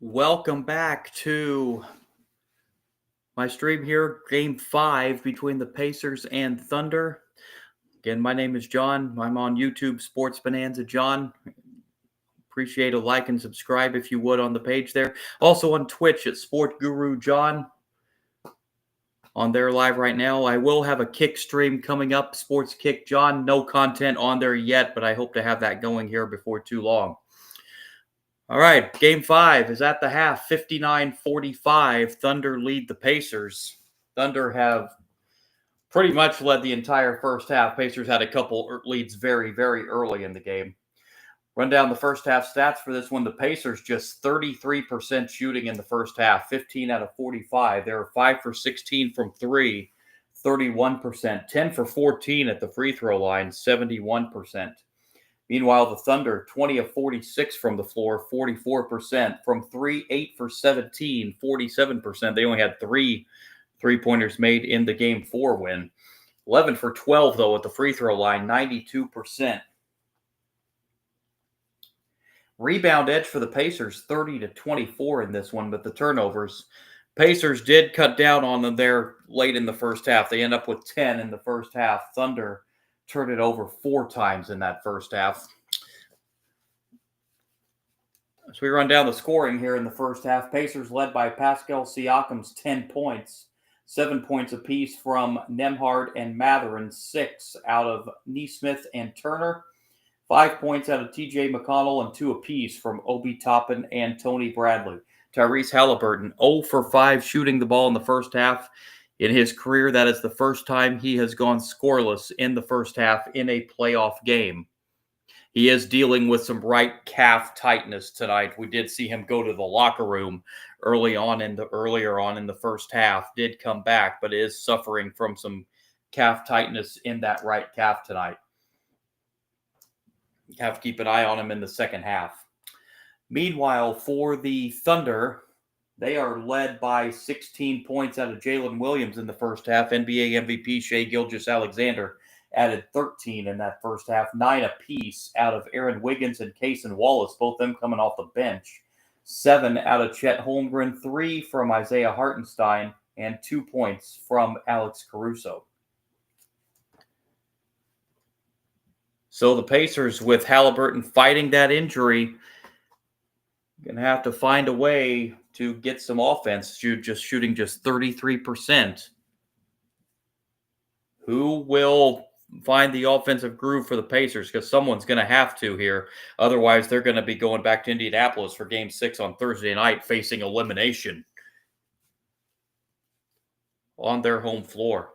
Welcome back to my stream here, Game 5 between the Pacers and Thunder. Again, my name is John. I'm on YouTube, Sports Bonanza John. Appreciate a like and subscribe if you would on the page there. Also on Twitch at Sport Guru John. On there live right now. I will have a kick stream coming up, Sports Kick John. No content on there yet, but I hope to have that going here before too long. All right, Game 5 is at the half, 59-45. Thunder lead the Pacers. Thunder have pretty much led the entire first half. Pacers had a couple leads very, very early in the game. Run down the first half stats for this one. The Pacers just 33% shooting in the first half, 15 out of 45. They were 5 for 16 from 3, 31%, 10 for 14 at the free throw line, 71%. Meanwhile, the Thunder, 20 of 46 from the floor, 44%. From 3, 8 for 17, 47%. They only had 3 three-pointers made in the Game 4 win. 11 for 12, though, at the free throw line, 92%. Rebound edge for the Pacers, 30-24 in this one, but the turnovers. Pacers did cut down on them there late in the first half. They end up with 10 in the first half. Thunder turned it over 4 times in that first half. So we run down the scoring here in the first half. Pacers led by Pascal Siakam's 10 points. 7 points apiece from Nembhard and Mathurin. 6 out of Nesmith and Turner. 5 points out of TJ McConnell and 2 apiece from Obi Toppin and Tony Bradley. Tyrese Halliburton 0 for 5 shooting the ball in the first half. In his career, that is the first time he has gone scoreless in the first half in a playoff game. He is dealing with some right calf tightness tonight. We did see him go to the locker room earlier on in the first half. Did come back, but is suffering from some calf tightness in that right calf tonight. You have to keep an eye on him in the second half. Meanwhile, for the Thunder, they are led by 16 points out of Jalen Williams in the first half. NBA MVP Shai Gilgeous-Alexander added 13 in that first half. 9 apiece out of Aaron Wiggins and Cason Wallace, both them coming off the bench. 7 out of Chet Holmgren, 3 from Isaiah Hartenstein, and 2 points from Alex Caruso. So the Pacers, with Halliburton fighting that injury, going to have to find a way to get some offense, shooting just 33%. Who will find the offensive groove for the Pacers? Because someone's going to have to here. Otherwise, they're going to be going back to Indianapolis for Game 6 on Thursday night, facing elimination on their home floor.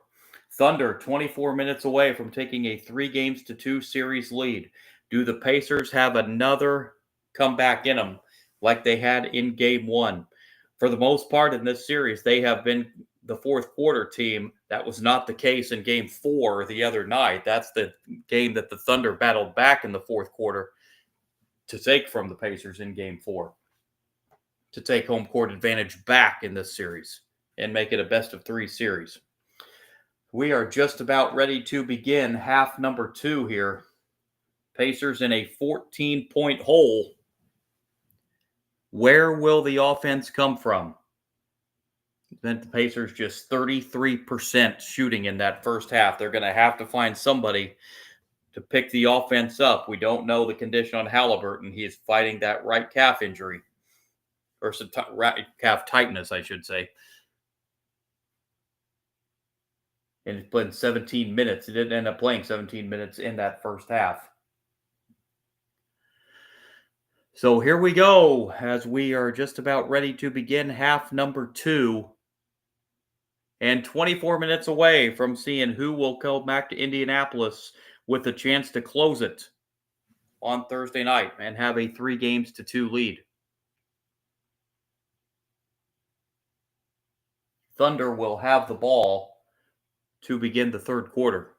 Thunder, 24 minutes away from taking a 3-2 series lead. Do the Pacers have another comeback in them like they had in Game 1? For the most part in this series, they have been the fourth quarter team. That was not the case in Game 4 the other night. That's the game that the Thunder battled back in the fourth quarter to take from the Pacers in Game 4, to take home court advantage back in this series and make it a best-of-3 series. We are just about ready to begin half number 2 here. Pacers in a 14-point hole. Where will the offense come from? Then the Pacers just 33% shooting in that first half. They're going to have to find somebody to pick the offense up. We don't know the condition on Halliburton. He is fighting that right calf injury, or some right calf tightness, I should say. And he's playing 17 minutes. He didn't end up playing 17 minutes in that first half. So here we go, as we are just about ready to begin half number 2. And 24 minutes away from seeing who will go back to Indianapolis with a chance to close it on Thursday night and have a 3-2 lead. Thunder will have the ball to begin the third quarter.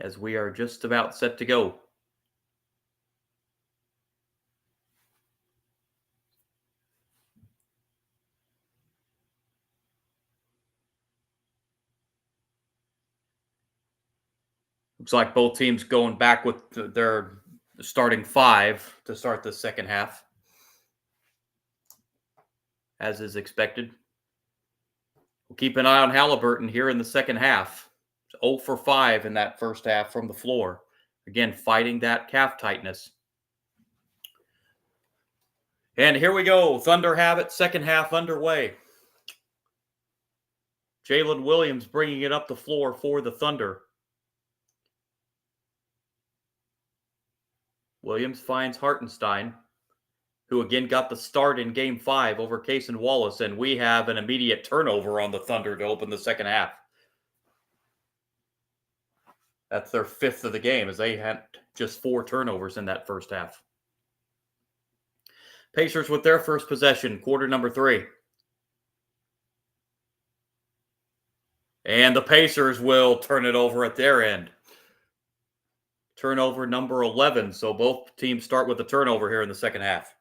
As we are just about set to go. Looks like both teams going back with their starting 5 to start the second half, as is expected. We'll keep an eye on Halliburton here in the second half. 0 for 5 in that first half from the floor. Again, fighting that calf tightness. And here we go. Thunder have it. Second half underway. Jalen Williams bringing it up the floor for the Thunder. Williams finds Hartenstein, who again got the start in Game 5 over Cason Wallace, and we have an immediate turnover on the Thunder to open the second half. That's their 5th of the game, as they had just 4 turnovers in that first half. Pacers with their first possession, quarter number 3. And the Pacers will turn it over at their end. Turnover number 11, so both teams start with a turnover here in the second half.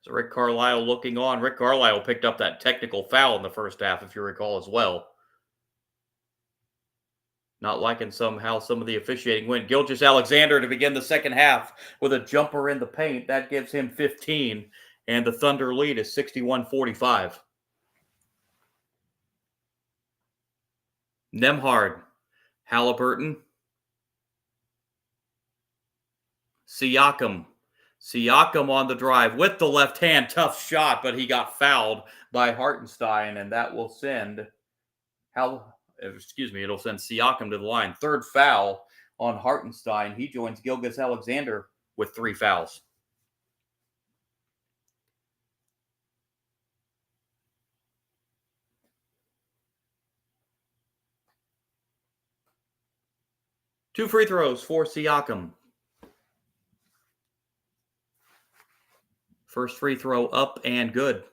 So Rick Carlisle looking on. Rick Carlisle picked up that technical foul in the first half, if you recall, as well. Not liking somehow some of the officiating went. Gilgeous-Alexander to begin the second half with a jumper in the paint. That gives him 15, and the Thunder lead is 61-45. Nembhard, Halliburton, Siakam. Siakam on the drive with the left hand. Tough shot, but he got fouled by Hartenstein, and that will send it'll send Siakam to the line. Third foul on Hartenstein. He joins Gilgeous-Alexander with 3 fouls. Two free throws for Siakam. First free throw up and good.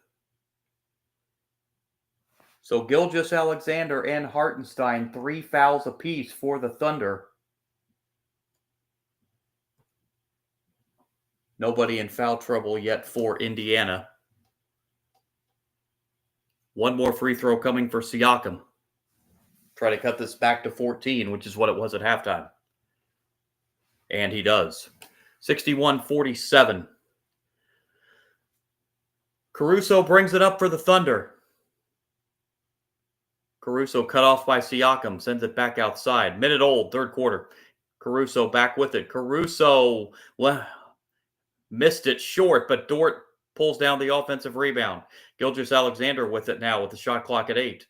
So Gilgeous-Alexander and Hartenstein, 3 fouls apiece for the Thunder. Nobody in foul trouble yet for Indiana. One more free throw coming for Siakam. Try to cut this back to 14, which is what it was at halftime. And he does. 61-47. Caruso brings it up for the Thunder. Caruso cut off by Siakam, sends it back outside. Minute old, third quarter. Caruso back with it. Caruso missed it short, but Dort pulls down the offensive rebound. Gilgeous-Alexander with it now with the shot clock at 8.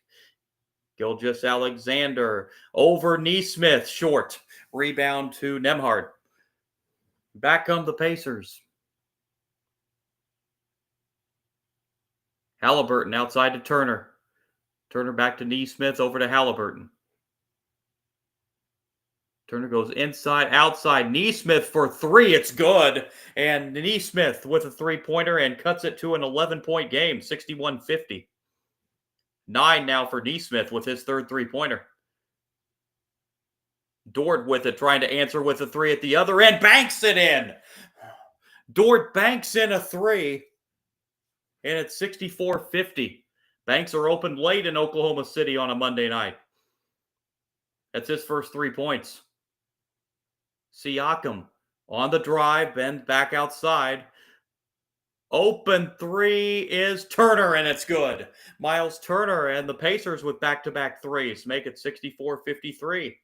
Gilgeous-Alexander over Nesmith, short. Rebound to Nembhard. Back come the Pacers. Halliburton outside to Turner. Turner back to Nesmith, over to Halliburton. Turner goes inside, outside. Nesmith for 3. It's good. And Nesmith with a 3-pointer and cuts it to an 11-point game, 61-50. 9 now for Nesmith with his third 3-pointer. Dort with it, trying to answer with a 3 at the other end. Banks it in. Dort banks in a 3. And it's 64-50. Banks are opened late in Oklahoma City on a Monday night. That's his first 3 points. Siakam on the drive, bends back outside. Open 3 is Turner, and it's good. Miles Turner and the Pacers with back-to-back 3s make it 64-53.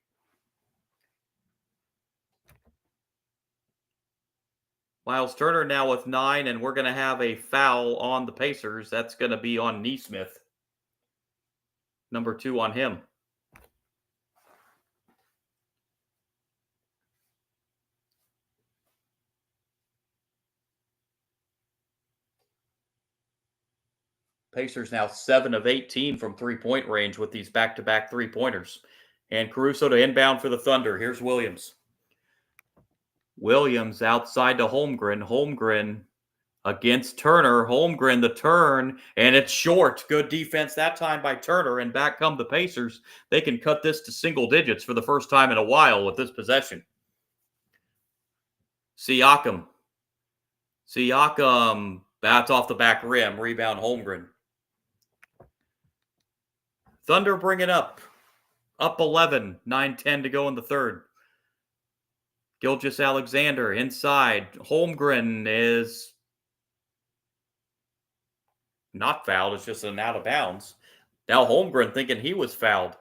Miles Turner now with 9, and we're going to have a foul on the Pacers. That's going to be on Nesmith. Number 2 on him. Pacers now 7 of 18 from 3-point range with these back-to-back 3-pointers. And Caruso to inbound for the Thunder. Here's Williams. Williams outside to Holmgren. Holmgren against Turner. Holmgren the turn, and it's short. Good defense that time by Turner, and back come the Pacers. They can cut this to single digits for the first time in a while with this possession. Siakam. Siakam bats off the back rim. Rebound Holmgren. Thunder bring it up. Up 11, 9-10 to go in the third. Gilgeous-Alexander inside. Holmgren is not fouled. It's just an out of bounds. Now Holmgren thinking he was fouled.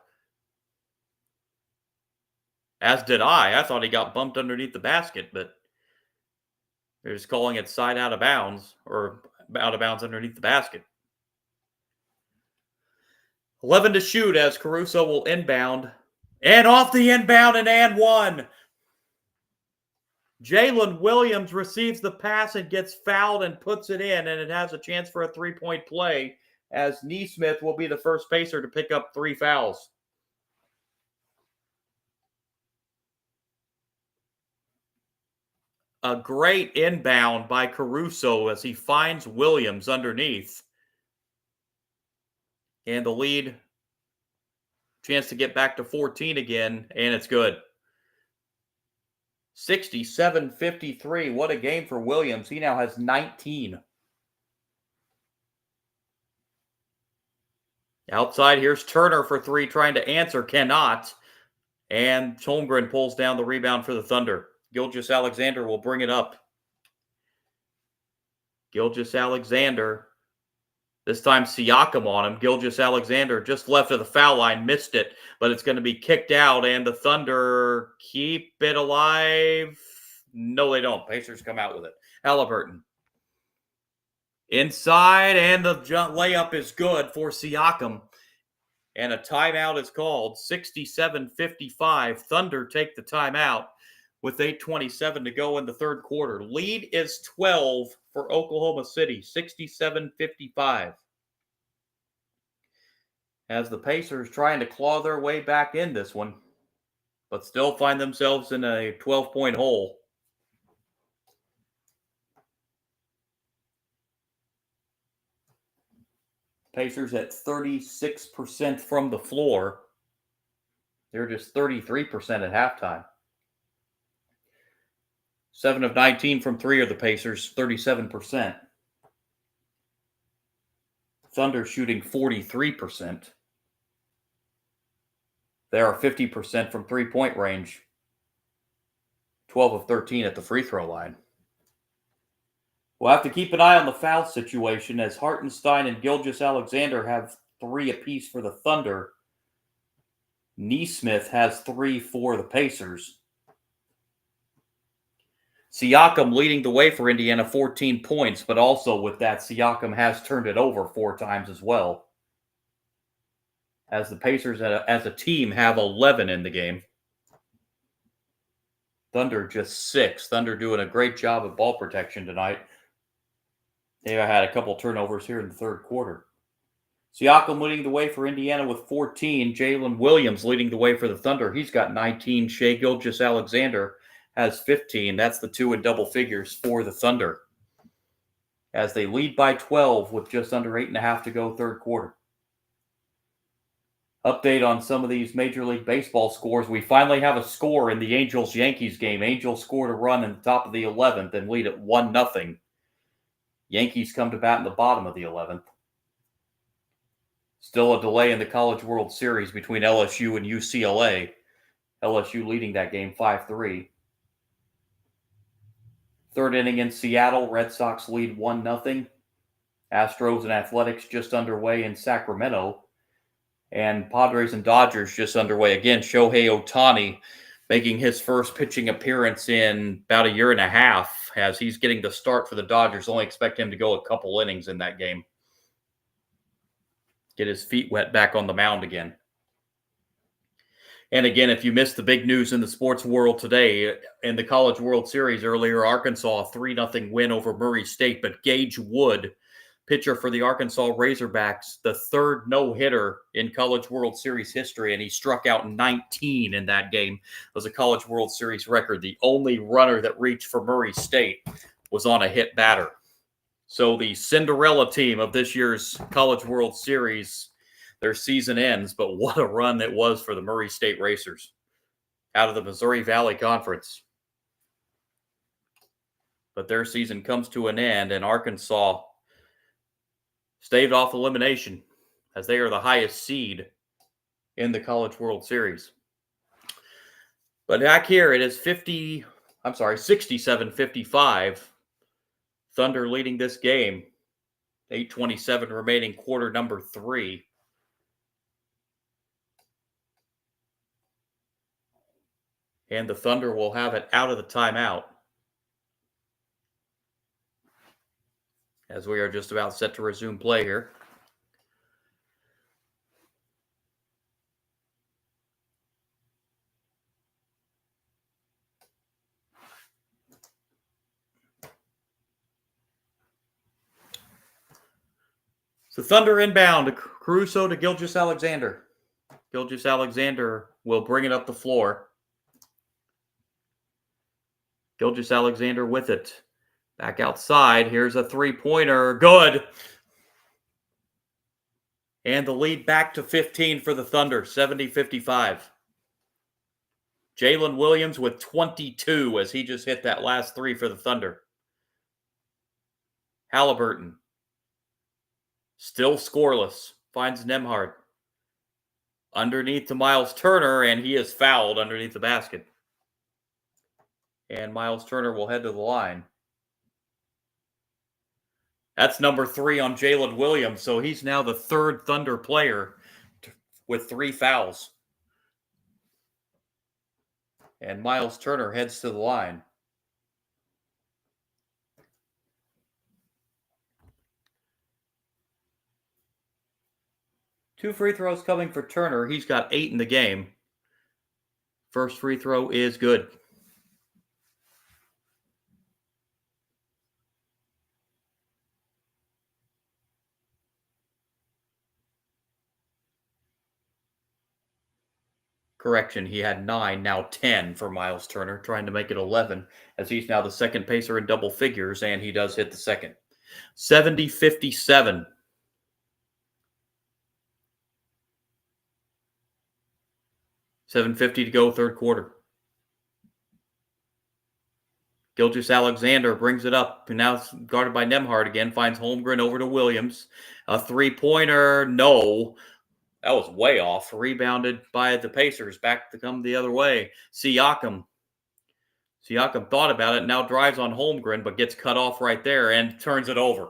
As did I. I thought he got bumped underneath the basket, but they're just calling it side out of bounds or out of bounds underneath the basket. 11 to shoot as Caruso will inbound. And off the inbound and one. Jalen Williams receives the pass and gets fouled and puts it in, and it has a chance for a three-point play as Nesmith will be the first Pacer to pick up 3 fouls. A great inbound by Caruso as he finds Williams underneath. And the lead, chance to get back to 14 again, and it's good. 67-53. What a game for Williams. He now has 19. Outside, here's Turner for 3, trying to answer, cannot. And Holmgren pulls down the rebound for the Thunder. Gilgeous-Alexander will bring it up. Gilgeous-Alexander. This time Siakam on him. Gilgeous-Alexander just left of the foul line, missed it, but it's going to be kicked out, and the Thunder keep it alive. No, they don't. Pacers come out with it. Halliburton. Inside, and the layup is good for Siakam. And a timeout is called. 67-55. Thunder take the timeout with 8:27 to go in the third quarter. Lead is 12 for Oklahoma City, 67-55. As the Pacers trying to claw their way back in this one, but still find themselves in a 12-point hole. Pacers at 36% from the floor. They're just 33% at halftime. 7 of 19 from 3 are the Pacers, 37%. Thunder shooting 43%. They are 50% from three-point range. 12 of 13 at the free throw line. We'll have to keep an eye on the foul situation as Hartenstein and Gilgeous-Alexander have 3 apiece for the Thunder. Nesmith has 3 for the Pacers. Siakam leading the way for Indiana, 14 points, but also with that, Siakam has turned it over 4 times as well. As the Pacers as a team have 11 in the game. Thunder just 6. Thunder doing a great job of ball protection tonight. They had a couple turnovers here in the third quarter. Siakam leading the way for Indiana with 14. Jalen Williams leading the way for the Thunder. He's got 19. Shai Gilgeous-Alexander has 15. That's the 2 in double figures for the Thunder. As they lead by 12 with just under 8.5 to go third quarter. Update on some of these Major League Baseball scores. We finally have a score in the Angels-Yankees game. Angels scored a run in the top of the 11th and lead at 1-0. Yankees come to bat in the bottom of the 11th. Still a delay in the College World Series between LSU and UCLA. LSU leading that game 5-3. Third inning in Seattle, Red Sox lead 1-0. Astros and Athletics just underway in Sacramento. And Padres and Dodgers just underway. Again, Shohei Ohtani making his first pitching appearance in about a year and a half as he's getting the start for the Dodgers. Only expect him to go a couple innings in that game. Get his feet wet back on the mound again. And again, if you missed the big news in the sports world today, in the College World Series earlier, Arkansas a 3-0 win over Murray State. But Gage Wood, pitcher for the Arkansas Razorbacks, the third no-hitter in College World Series history, and he struck out 19 in that game. It was a College World Series record. The only runner that reached for Murray State was on a hit batter. So the Cinderella team of this year's College World Series, their season ends, but what a run it was for the Murray State Racers out of the Missouri Valley Conference. But their season comes to an end, and Arkansas staved off elimination as they are the highest seed in the College World Series. But back here, it is 67-55. Thunder leading this game. 8:27 remaining, quarter number 3. And the Thunder will have it out of the timeout, as we are just about set to resume play here. So Thunder inbound, Caruso to Gilgeous-Alexander. Gilgeous-Alexander will bring it up the floor. Gilgeous-Alexander with it. Back outside. Here's a three-pointer. Good. And the lead back to 15 for the Thunder, 70-55. Jalen Williams with 22 as he just hit that last three for the Thunder. Halliburton. Still scoreless. Finds Nembhard. Underneath to Miles Turner, and he is fouled underneath the basket. And Miles Turner will head to the line. That's number 3 on Jalen Williams, so he's now the third Thunder player with 3 fouls. And Miles Turner heads to the line. Two free throws coming for Turner. He's got 8 in the game. First free throw is good. Correction, he had 9, now 10 for Miles Turner, trying to make it 11, as he's now the second pacer in double figures, and he does hit the second. 70-57. $7:50 to go, third quarter. Gilgeous-Alexander brings it up, and now it's guarded by Nembhard again, finds Holmgren over to Williams. A three-pointer, no. That was way off. Rebounded by the Pacers. Back to come the other way. Siakam. Siakam thought about it, now drives on Holmgren, but gets cut off right there and turns it over.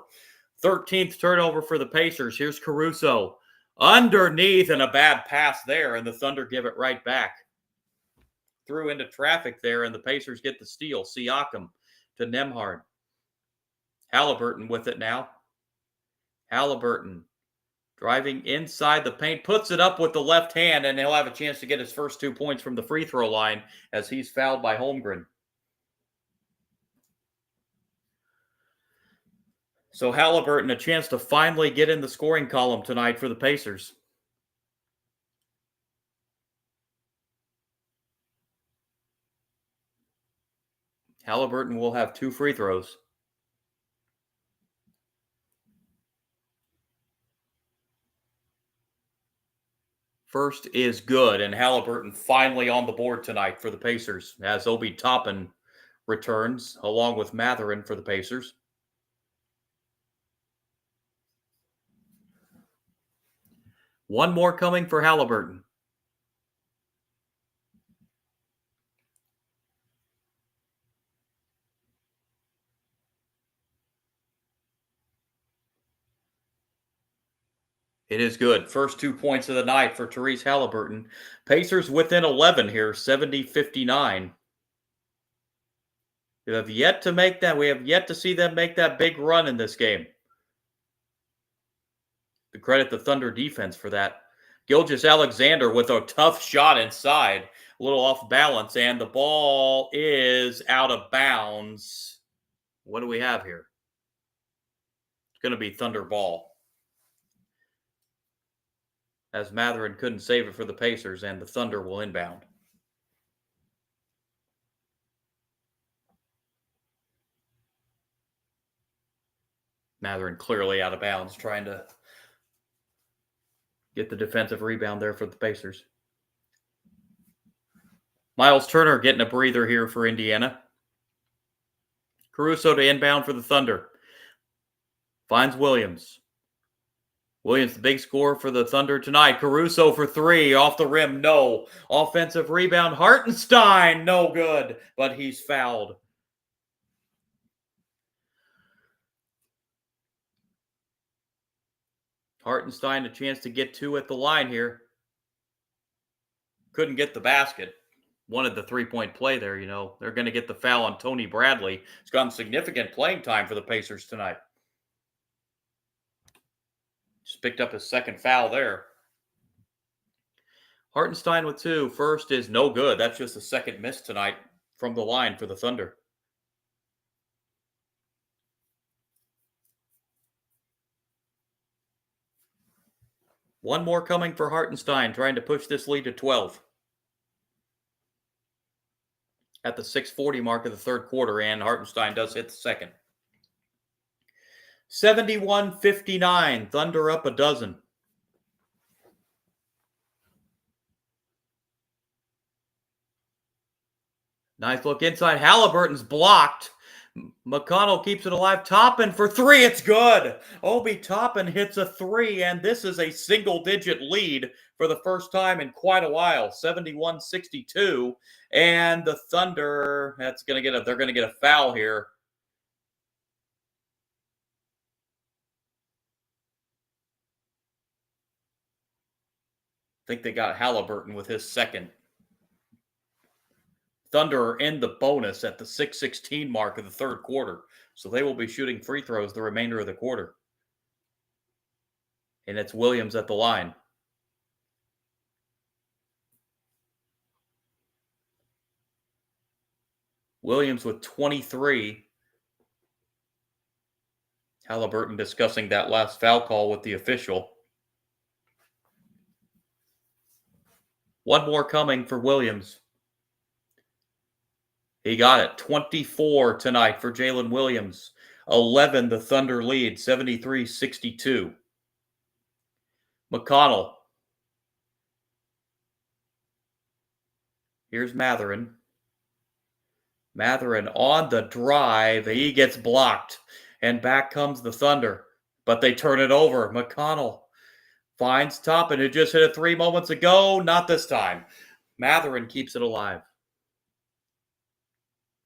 13th turnover for the Pacers. Here's Caruso. Underneath, and a bad pass there, and the Thunder give it right back. Threw into traffic there, and the Pacers get the steal. Siakam to Nembhard. Halliburton with it now. Halliburton driving inside the paint, puts it up with the left hand, and he'll have a chance to get his first 2 points from the free throw line as he's fouled by Holmgren. So Halliburton, a chance to finally get in the scoring column tonight for the Pacers. Halliburton will have 2 free throws. First is good, and Halliburton finally on the board tonight for the Pacers as Obi Toppin returns along with Mathurin for the Pacers. One more coming for Halliburton. It is good. First 2 points of the night for Tyrese Halliburton. Pacers within 11 here, 70-59. We have yet to see them make that big run in this game. To credit the Thunder defense for that. Gilgeous-Alexander with a tough shot inside. A little off balance, and the ball is out of bounds. What do we have here? It's going to be Thunder ball, as Mathurin couldn't save it for the Pacers, and the Thunder will inbound. Mathurin clearly out of bounds, trying to get the defensive rebound there for the Pacers. Miles Turner getting a breather here for Indiana. Caruso to inbound for the Thunder. Finds Williams. Williams, the big score for the Thunder tonight. Caruso for three. Off the rim, no. Offensive rebound. Hartenstein, no good. But he's fouled. Hartenstein a chance to get two at the line here. Couldn't get the basket. Wanted the three-point play there, you know. They're going to get the foul on Tony Bradley. He's gotten significant playing time for the Pacers tonight. Just picked up his second foul there. Hartenstein with two. First is no good. That's just the second miss tonight from the line for the Thunder. One more coming for Hartenstein, trying to push this lead to 12. At the 6:40 mark of the third quarter, and Hartenstein does hit the second. 71-59, Thunder up a dozen. Nice look inside. Halliburton's blocked. McConnell keeps it alive. Toppin for three. It's good. Obi Toppin hits a three, and this is a single-digit lead for the first time in quite a while. 71-62, and the Thunder. They're going to get a foul here. I think they got Halliburton with his second. Thunder are in the bonus at the 6:16 mark of the third quarter. So they will be shooting free throws the remainder of the quarter. And it's Williams at the line. Williams with 23. Halliburton discussing that last foul call with the official. One more coming for Williams. He got it. 24 tonight for Jalen Williams. 11, the Thunder lead, 73-62. McConnell. Here's Mathurin. Mathurin on the drive. He gets blocked. And back comes the Thunder. But they turn it over. McConnell finds Toppin, who just hit a three moments ago. Not this time. Mathurin keeps it alive.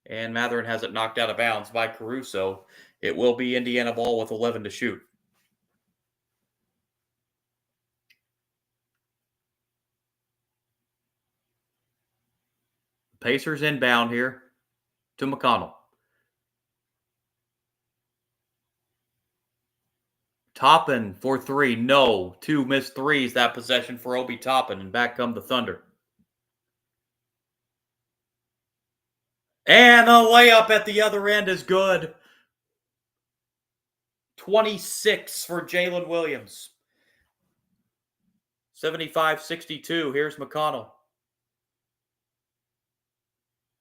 And Mathurin has it knocked out of bounds by Caruso. It will be Indiana ball with 11 to shoot. Pacers inbound here to McConnell. Toppin for three. No. Two missed threes that possession for Obi Toppin. And back come the Thunder. And the layup at the other end is good. 26 for Jalen Williams. 75-62. Here's McConnell.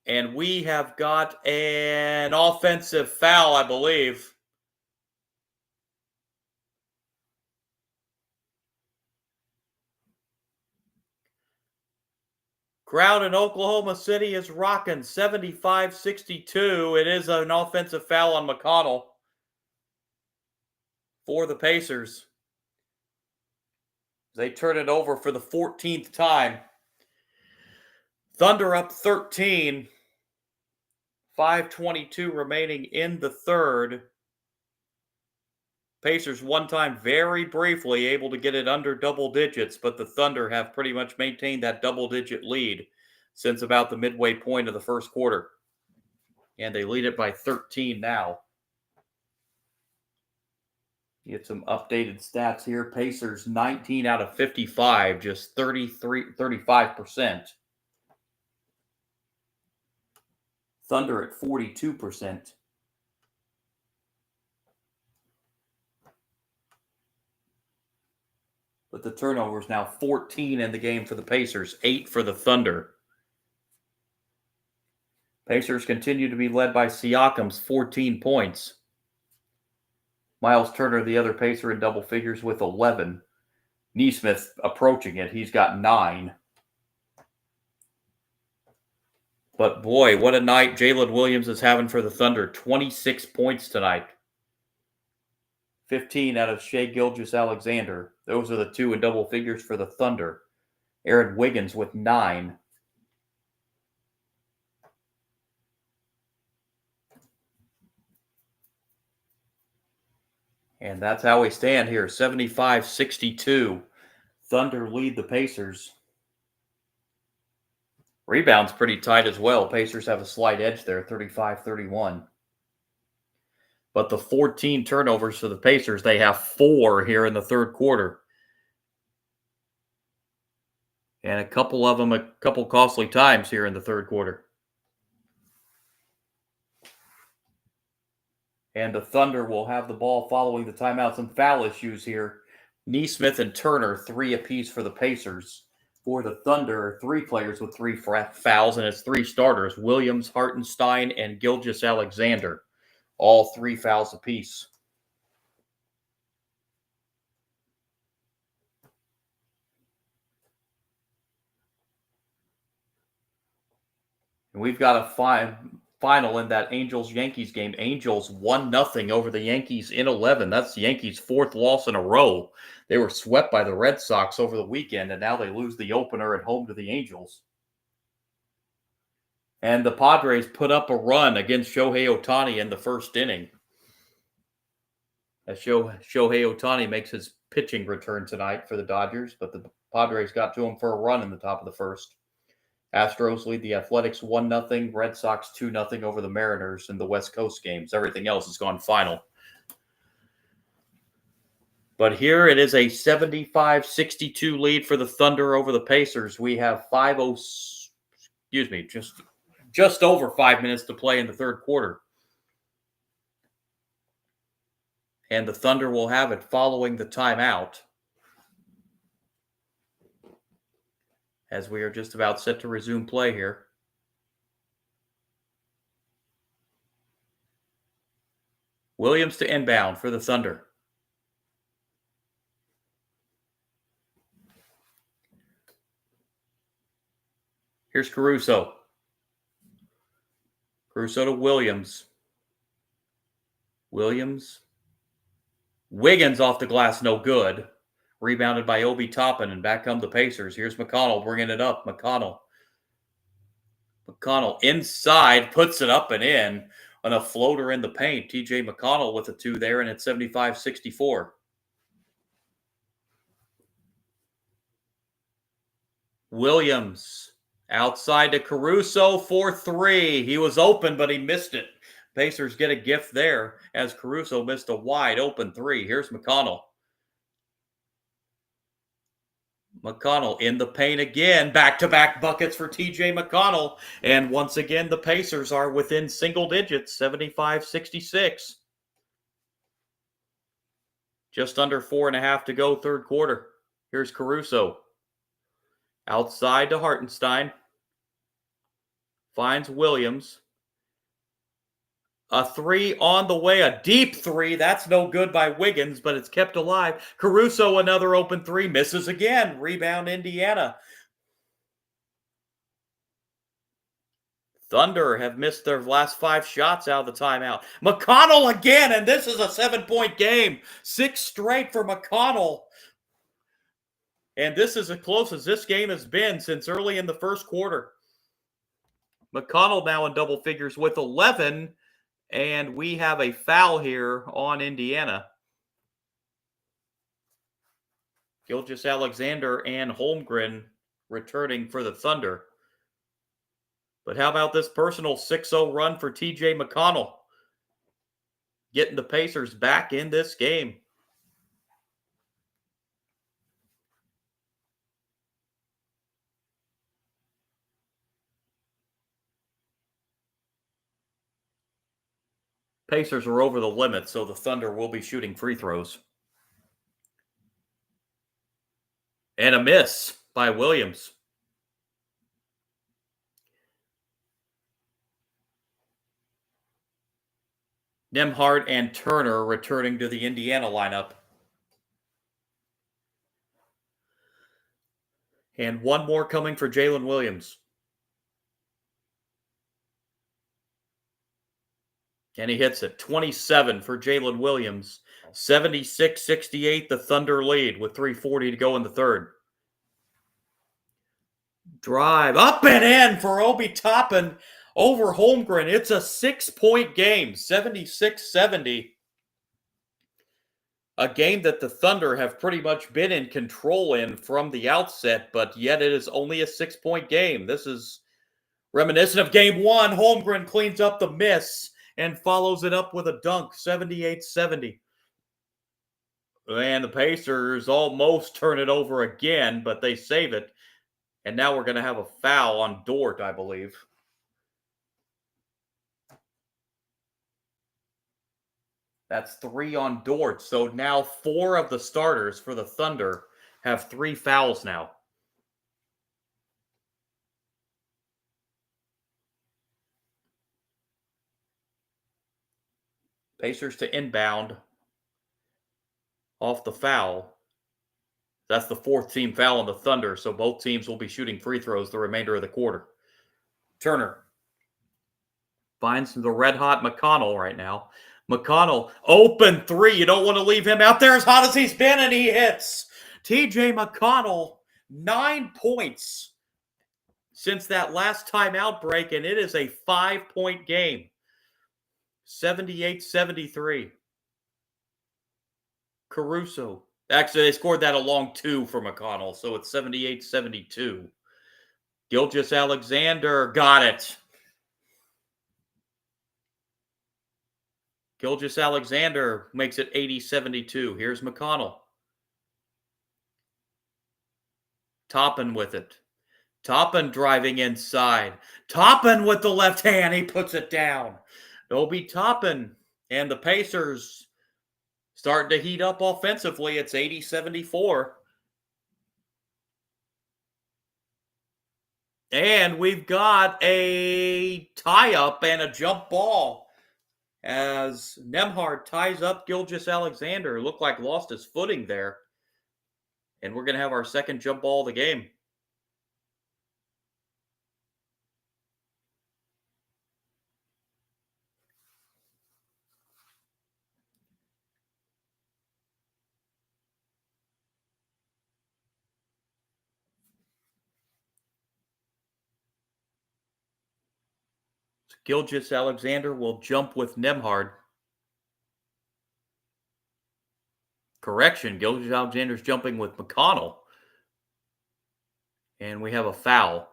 And we have got an offensive foul, I believe. Crowd in Oklahoma City is rocking 75-62. It is an offensive foul on McConnell for the Pacers. They turn it over for the 14th time. Thunder up 13. 5:22 remaining in the third. Pacers one time very briefly able to get it under double digits, but the Thunder have pretty much maintained that double-digit lead since about the midway point of the first quarter. And they lead it by 13 now. Get some updated stats here. Pacers 19 out of 55, just 35%. Thunder at 42%. But the turnover is now 14 in the game for the Pacers, 8 for the Thunder. Pacers continue to be led by Siakam's 14 points. Miles Turner, the other Pacer, in double figures with 11. Nesmith approaching it. He's got 9. But boy, what a night Jalen Williams is having for the Thunder. 26 points tonight. 15 out of Shea Gilgeous-Alexander. Those are the two in double figures for the Thunder. Aaron Wiggins with 9. And that's how we stand here, 75-62. Thunder lead the Pacers. Rebounds pretty tight as well. Pacers have a slight edge there, 35-31. But the 14 turnovers for the Pacers, they have 4 here in the third quarter. And a couple of them, a couple costly times here in the third quarter. And the Thunder will have the ball following the timeout. Some foul issues here. Nesmith and Turner, 3 apiece for the Pacers. For the Thunder, 3 players with 3 fouls, and it's 3 starters. Williams, Hartenstein, and Gilgeous-Alexander. All 3 fouls apiece. And we've got a final in that Angels-Yankees game. Angels 1-0 over the Yankees in 11. That's the Yankees' 4th loss in a row. They were swept by the Red Sox over the weekend, and now they lose the opener at home to the Angels. And the Padres put up a run against Shohei Ohtani in the first inning. As Shohei Ohtani makes his pitching return tonight for the Dodgers, but the Padres got to him for a run in the top of the first. Astros lead the Athletics 1-0, Red Sox 2-0 over the Mariners in the West Coast games. Everything else has gone final. But here it is a 75-62 lead for the Thunder over the Pacers. We have just over 5 minutes to play in the third quarter. And the Thunder will have it following the timeout, as we are just about set to resume play here. Williams to inbound for the Thunder. Here's Caruso. Caruso to Williams. Wiggins off the glass, no good. Rebounded by Obi Toppin, and back come the Pacers. Here's McConnell bringing it up. McConnell inside, puts it up and in on a floater in the paint. TJ McConnell with a 2 there, and it's 75-64. Williams outside to Caruso for 3. He was open, but he missed it. Pacers get a gift there as Caruso missed a wide open 3. Here's McConnell. McConnell in the paint again. Back-to-back buckets for TJ McConnell. And once again, the Pacers are within single digits, 75-66. Just under 4.5 to go, third quarter. Here's Caruso. Outside to Hartenstein. Finds Williams. A 3 on the way, a deep 3. That's no good by Wiggins, but it's kept alive. Caruso, another open 3, misses again. Rebound, Indiana. Thunder have missed their last 5 shots out of the timeout. McConnell again, and this is a 7-point game. 6 straight for McConnell. And this is as close as this game has been since early in the first quarter. McConnell now in double figures with 11. And we have a foul here on Indiana. Gilgeous-Alexander and Holmgren returning for the Thunder. But how about this personal 6-0 run for TJ McConnell? Getting the Pacers back in this game. Pacers are over the limit, so the Thunder will be shooting free throws. And a miss by Williams. Nembhard and Turner returning to the Indiana lineup. And one more coming for Jalen Williams. And he hits it. 27 for Jalen Williams. 76-68, the Thunder lead with 3:40 to go in the third. Drive up and in for Obi Toppin over Holmgren. It's a 6-point game, 76-70. A game that the Thunder have pretty much been in control in from the outset, but yet it is only a 6-point game. This is reminiscent of game one. Holmgren cleans up the miss and follows it up with a dunk, 78-70. And the Pacers almost turn it over again, but they save it. And now we're going to have a foul on Dort, I believe. That's 3 on Dort. So now 4 of the starters for the Thunder have 3 fouls now. Pacers to inbound off the foul. That's the 4th team foul on the Thunder, so both teams will be shooting free throws the remainder of the quarter. Turner finds the red-hot McConnell right now. McConnell, open 3. You don't want to leave him out there as hot as he's been, and he hits. TJ McConnell, 9 points since that last timeout break, and it is a 5-point game. 78-73. Caruso. Actually, they scored that a long 2 for McConnell, so it's 78-72. Gilgeous-Alexander got it. Gilgeous-Alexander makes it 80-72. Here's McConnell. Toppin with it. Toppin driving inside. Toppin with the left hand. He puts it down. Obi Toppin and the Pacers starting to heat up offensively. It's 80-74. And we've got a tie-up and a jump ball as Nembhard ties up Gilgeous-Alexander. Looked like lost his footing there. And we're going to have our second jump ball of the game. Gilgeous-Alexander will jump with Nembhard. Correction, Gilgeous-Alexander's jumping with McConnell. And we have a foul.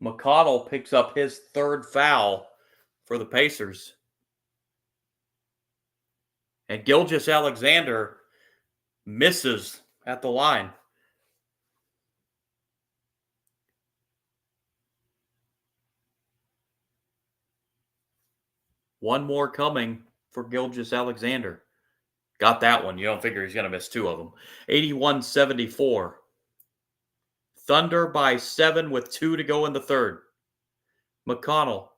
McConnell picks up his 3rd foul for the Pacers. And Gilgeous-Alexander misses at the line. One more coming for Gilgeous-Alexander. Got that one. You don't figure he's going to miss 2 of them. 81-74. Thunder by 7 with 2 to go in the third. McConnell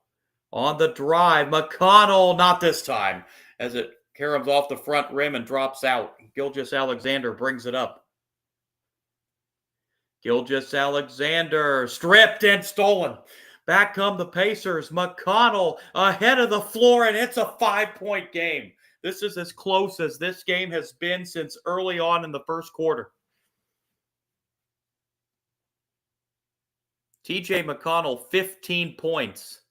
on the drive. McConnell, not this time, as it caroms off the front rim and drops out. Gilgeous-Alexander brings it up. Gilgeous-Alexander stripped and stolen. Back come the Pacers. McConnell ahead of the floor, and it's a 5-point game. This is as close as this game has been since early on in the first quarter. TJ McConnell, 15 points.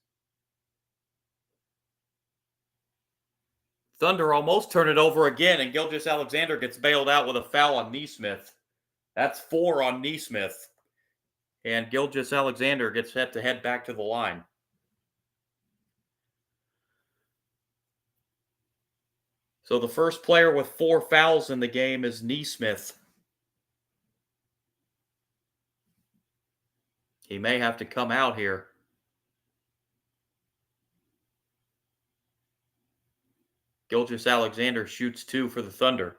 Thunder almost turn it over again, and Gilgeous-Alexander gets bailed out with a foul on Nesmith. That's 4 on Nesmith. And Gilgeous-Alexander gets set to head back to the line. So the first player with 4 fouls in the game is Nesmith. He may have to come out here. Gilgeous-Alexander shoots 2 for the Thunder.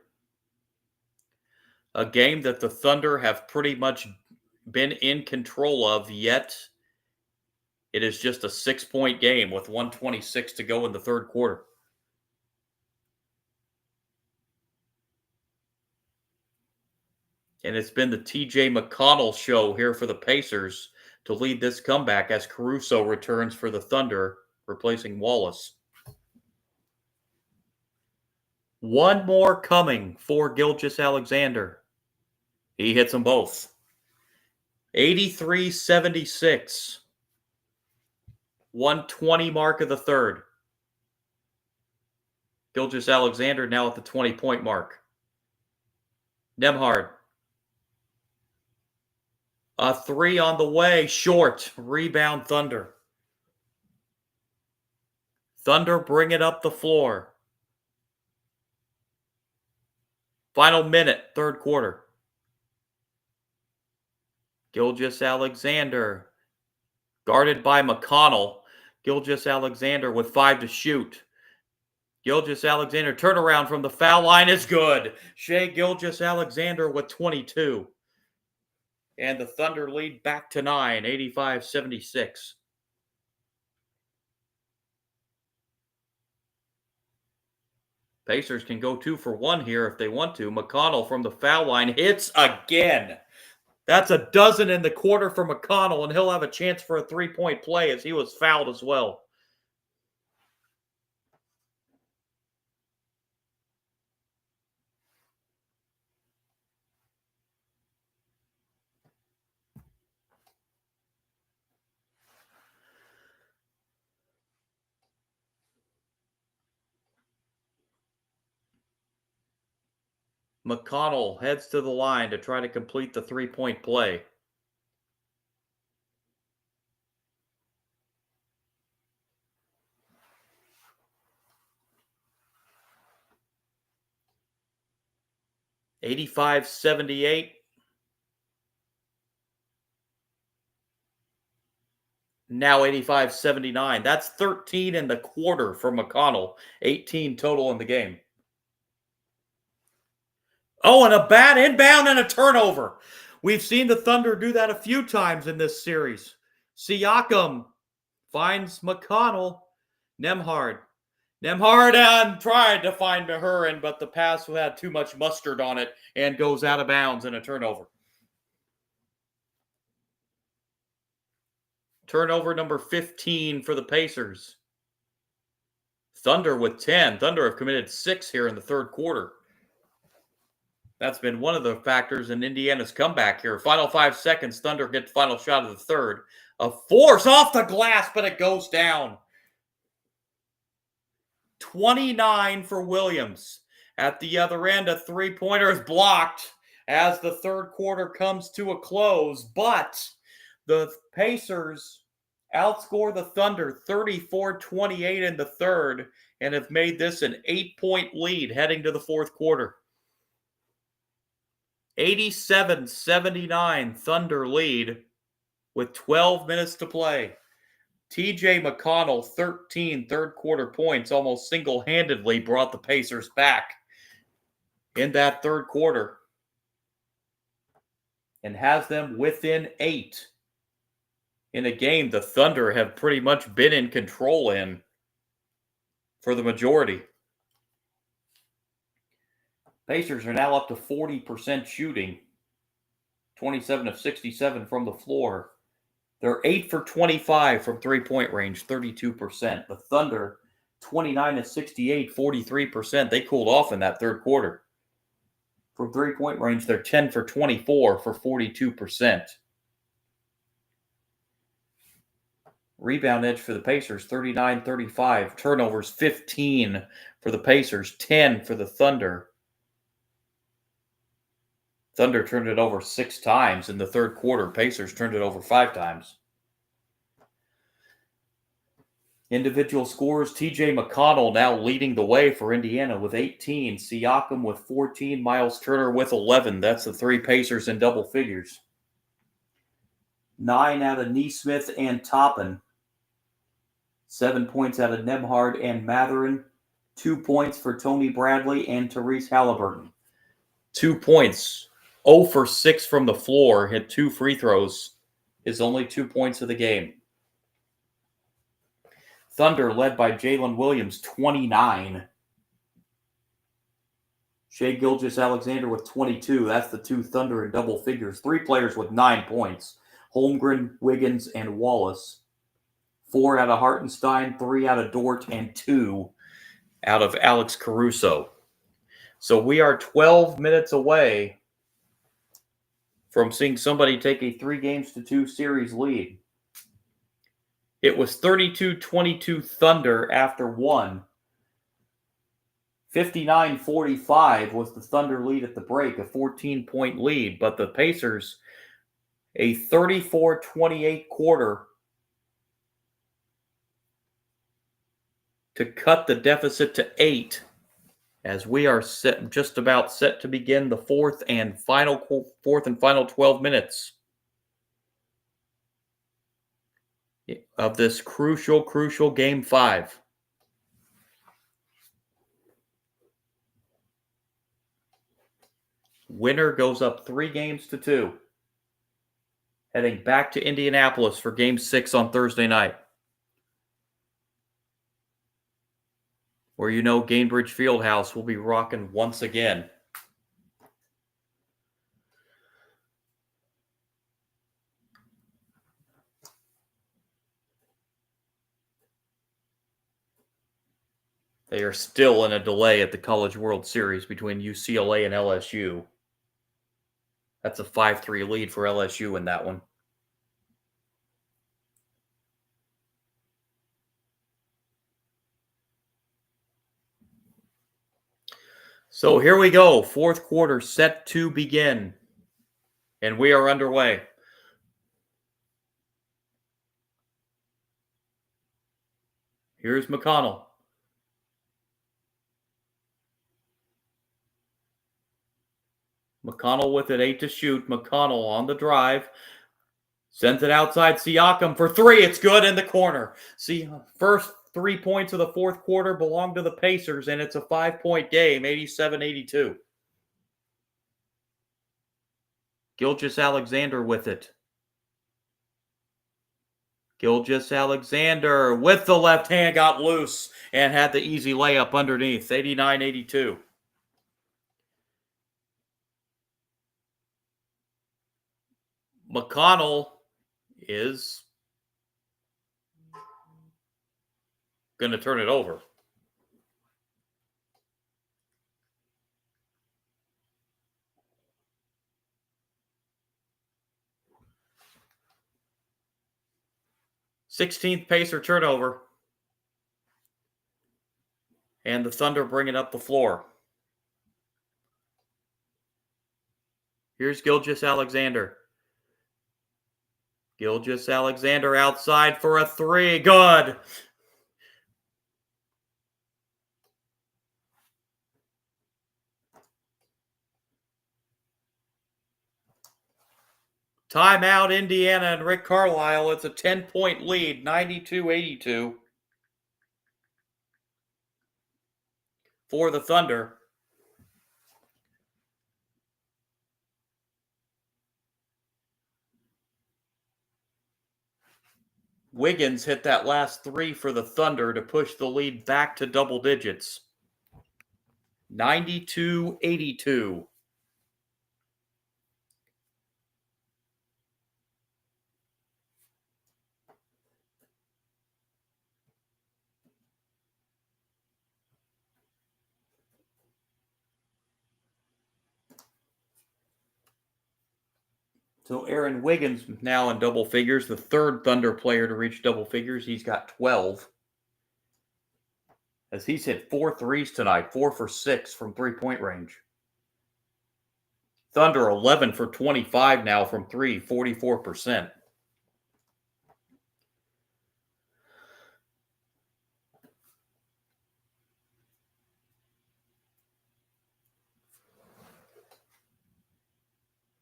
A game that the Thunder have pretty much been in control of, yet it is just a 6-point game with 1:26 to go in the third quarter. And it's been the TJ McConnell show here for the Pacers to lead this comeback as Caruso returns for the Thunder, replacing Wallace. One more coming for Gilgeous-Alexander. He hits them both. 83-76. 120 mark of the third. Gilgeous-Alexander now at the 20-point mark. Nembhard. A three on the way. Short. Rebound Thunder. Thunder bring it up the floor. Final minute, third quarter. Gilgeous-Alexander guarded by McConnell. Gilgeous-Alexander with 5 to shoot. Gilgeous-Alexander turnaround from the foul line is good. Shai Gilgeous-Alexander with 22. And the Thunder lead back to 9, 85-76. Pacers can go 2 for 1 here if they want to. McConnell from the foul line hits again. That's a dozen in the quarter for McConnell, and he'll have a chance for a three-point play as he was fouled as well. McConnell heads to the line to try to complete the three-point play. (85-78). Now 85-79. That's 13 in the quarter for McConnell. 18 total in the game. Oh, and a bad inbound and a turnover. We've seen the Thunder do that a few times in this series. Siakam finds McConnell. Nembhard tried to find Mahurin, but the pass had too much mustard on it and goes out of bounds in a turnover. Turnover number 15 for the Pacers. Thunder with 10. Thunder have committed 6 here in the third quarter. That's been one of the factors in Indiana's comeback here. Final 5 seconds, Thunder get the final shot of the third. A force off the glass, but it goes down. 29 for Williams. At the other end, a three-pointer is blocked as the third quarter comes to a close. But the Pacers outscore the Thunder 34-28 in the third and have made this an 8-point lead heading to the fourth quarter. 87-79 Thunder lead with 12 minutes to play. TJ McConnell, 13 third quarter points, almost single-handedly brought the Pacers back in that third quarter and has them within 8 in a game the Thunder have pretty much been in control in for the majority. Pacers are now up to 40% shooting, 27 of 67 from the floor. They're 8 for 25 from three-point range, 32%. The Thunder, 29 of 68, 43%. They cooled off in that third quarter. From three-point range, they're 10 for 24 for 42%. Rebound edge for the Pacers, 39-35. Turnovers, 15 for the Pacers, 10 for the Thunder. Thunder turned it over 6 times in the third quarter. Pacers turned it over 5 times. Individual scores, TJ McConnell now leading the way for Indiana with 18. Siakam with 14. Miles Turner with 11. That's the 3 Pacers in double figures. 9 out of Nesmith and Toppin. 7 points out of Nembhard and Mathurin. 2 points for Tony Bradley and Tyrese Halliburton. 2 points. 0 for 6 from the floor. Hit 2 free throws. His only 2 points of the game. Thunder led by Jalen Williams, 29. Shai Gilgeous-Alexander with 22. That's the two Thunder in double figures. 3 players with 9 points. Holmgren, Wiggins, and Wallace. 4 out of Hartenstein, 3 out of Dort, and 2 out of Alex Caruso. So we are 12 minutes away from seeing somebody take a 3-2 series lead. It was 32-22 Thunder after 1. 59-45 was the Thunder lead at the break, a 14-point lead. But the Pacers, a 34-28 quarter to cut the deficit to 8, as we are just about set to begin the fourth and final 12 minutes of this crucial Game 5. Winner goes up 3-2, heading back to Indianapolis for Game 6 on Thursday night, where Gainbridge Fieldhouse will be rocking once again. They are still in a delay at the College World Series between UCLA and LSU. That's a 5-3 lead for LSU in that one. So here we go. Fourth quarter set to begin. And we are underway. Here's McConnell. McConnell with it, 8 to shoot. McConnell on the drive. Sends it outside Siakam for 3. It's good in the corner. See, first 3 points of the fourth quarter belong to the Pacers, and it's a 5-point game, 87-82. Gilgeous-Alexander with it. Gilgeous-Alexander with the left hand got loose and had the easy layup underneath, 89-82. McConnell is going to turn it over. Sixteenth Pacer turnover. And the Thunder bring it up the floor. Here's Gilgeous-Alexander. Gilgeous-Alexander outside for a 3. Good. Timeout, Indiana and Rick Carlisle. It's a 10-point lead, 92-82 for the Thunder. Wiggins hit that last 3 for the Thunder to push the lead back to double digits. 92-82. So Aaron Wiggins now in double figures, the third Thunder player to reach double figures. He's got 12. As he's hit 4 threes tonight, 4 for 6 from three-point range. Thunder 11 for 25 now from 3, 44%.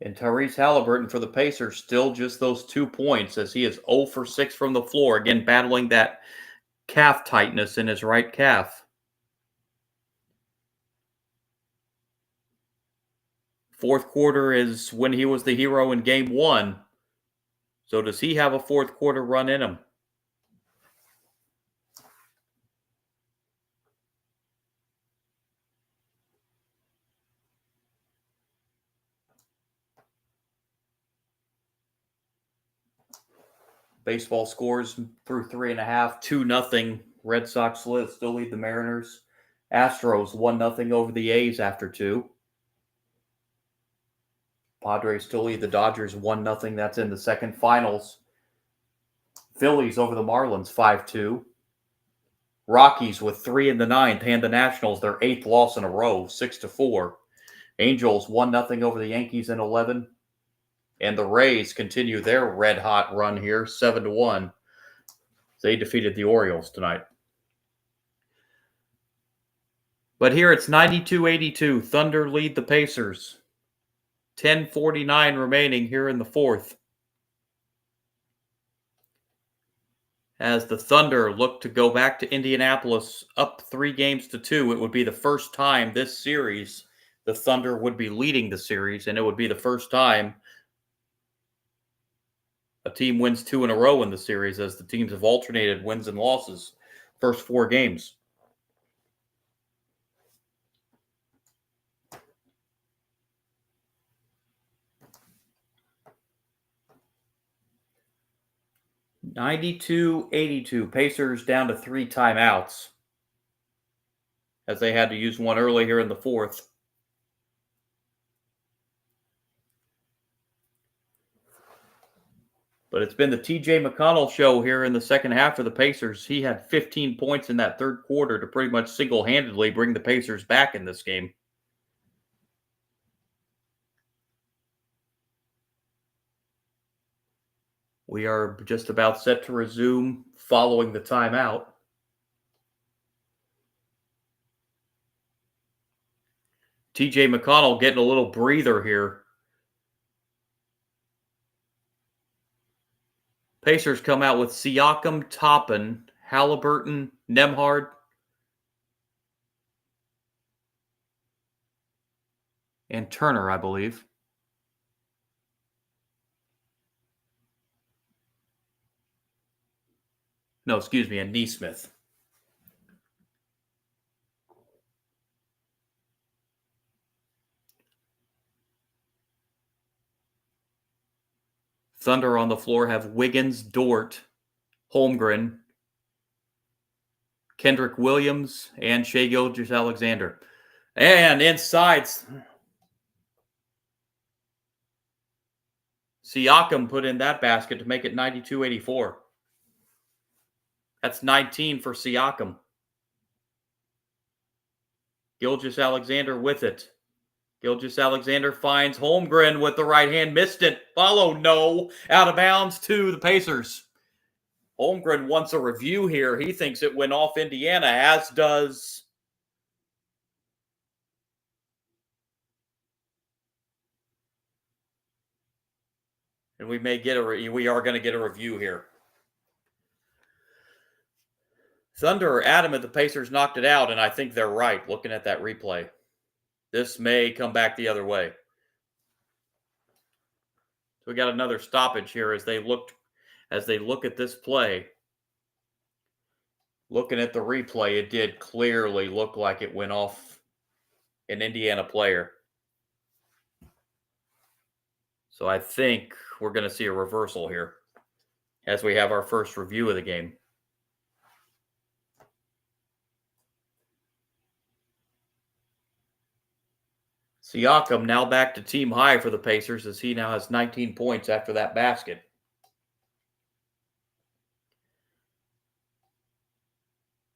And Tyrese Halliburton for the Pacers, still just those 2 points as he is 0 for 6 from the floor. Again, battling that calf tightness in his right calf. Fourth quarter is when he was the hero in Game 1. So does he have a fourth quarter run in him? Baseball scores through 3.5, 2-0. Red Sox still lead the Mariners. Astros 1-0 over the A's after 2. Padres still lead the Dodgers 1-0. That's in the second. Finals. Phillies over the Marlins 5-2. Rockies with 3 in the ninth hand the Nationals their 8th loss in a row, 6-4. Angels 1-0 over the Yankees in 11. And the Rays continue their red-hot run here, 7-1. They defeated the Orioles tonight. But here it's 92-82. Thunder lead the Pacers. 10:49 remaining here in the fourth. As the Thunder look to go back to Indianapolis up 3-2, it would be the first time this series the Thunder would be leading the series, and it would be the first time a team wins 2 in a row in the series, as the teams have alternated wins and losses first 4 games. (92-82). Pacers down to 3 timeouts, as they had to use one early here in the fourth. But it's been the TJ McConnell show here in the second half for the Pacers. He had 15 points in that third quarter to pretty much single-handedly bring the Pacers back in this game. We are just about set to resume following the timeout. TJ McConnell getting a little breather here. Pacers come out with Siakam, Toppin, Halliburton, Nembhard, and Turner, I believe. No, excuse me, and Nesmith. Thunder on the floor have Wiggins, Dort, Holmgren, Kendrick Williams, and Shai Gilgeous-Alexander. And inside, Siakam put in that basket to make it 92-84. That's 19 for Siakam. Gilgeous-Alexander with it. Gilgeous-Alexander finds Holmgren with the right hand. Missed it. Follow, no. Out of bounds to the Pacers. Holmgren wants a review here. He thinks it went off Indiana, as does and we are going to get a review here. Thunder are adamant the Pacers knocked it out, and I think they're right looking at that replay. This may come back the other way. So we got another stoppage here as they look at this play. Looking at the replay, it did clearly look like it went off an Indiana player. So I think we're going to see a reversal here as we have our first review of the game. Siakam now back to team high for the Pacers, as he now has 19 points after that basket.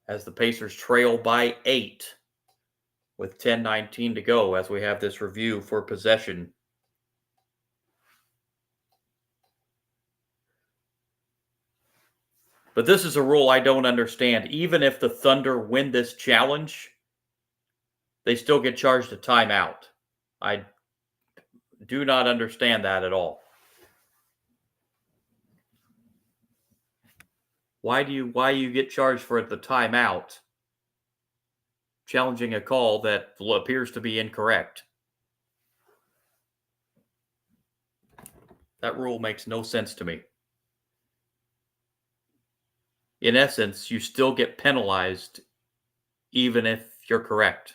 As the Pacers trail by 8 with 10:19 to go, as we have this review for possession. But this is a rule I don't understand. Even if the Thunder win this challenge, they still get charged a timeout. I do not understand that at all. Why you get charged for the timeout, challenging a call that appears to be incorrect? That rule makes no sense to me. In essence, you still get penalized even if you're correct.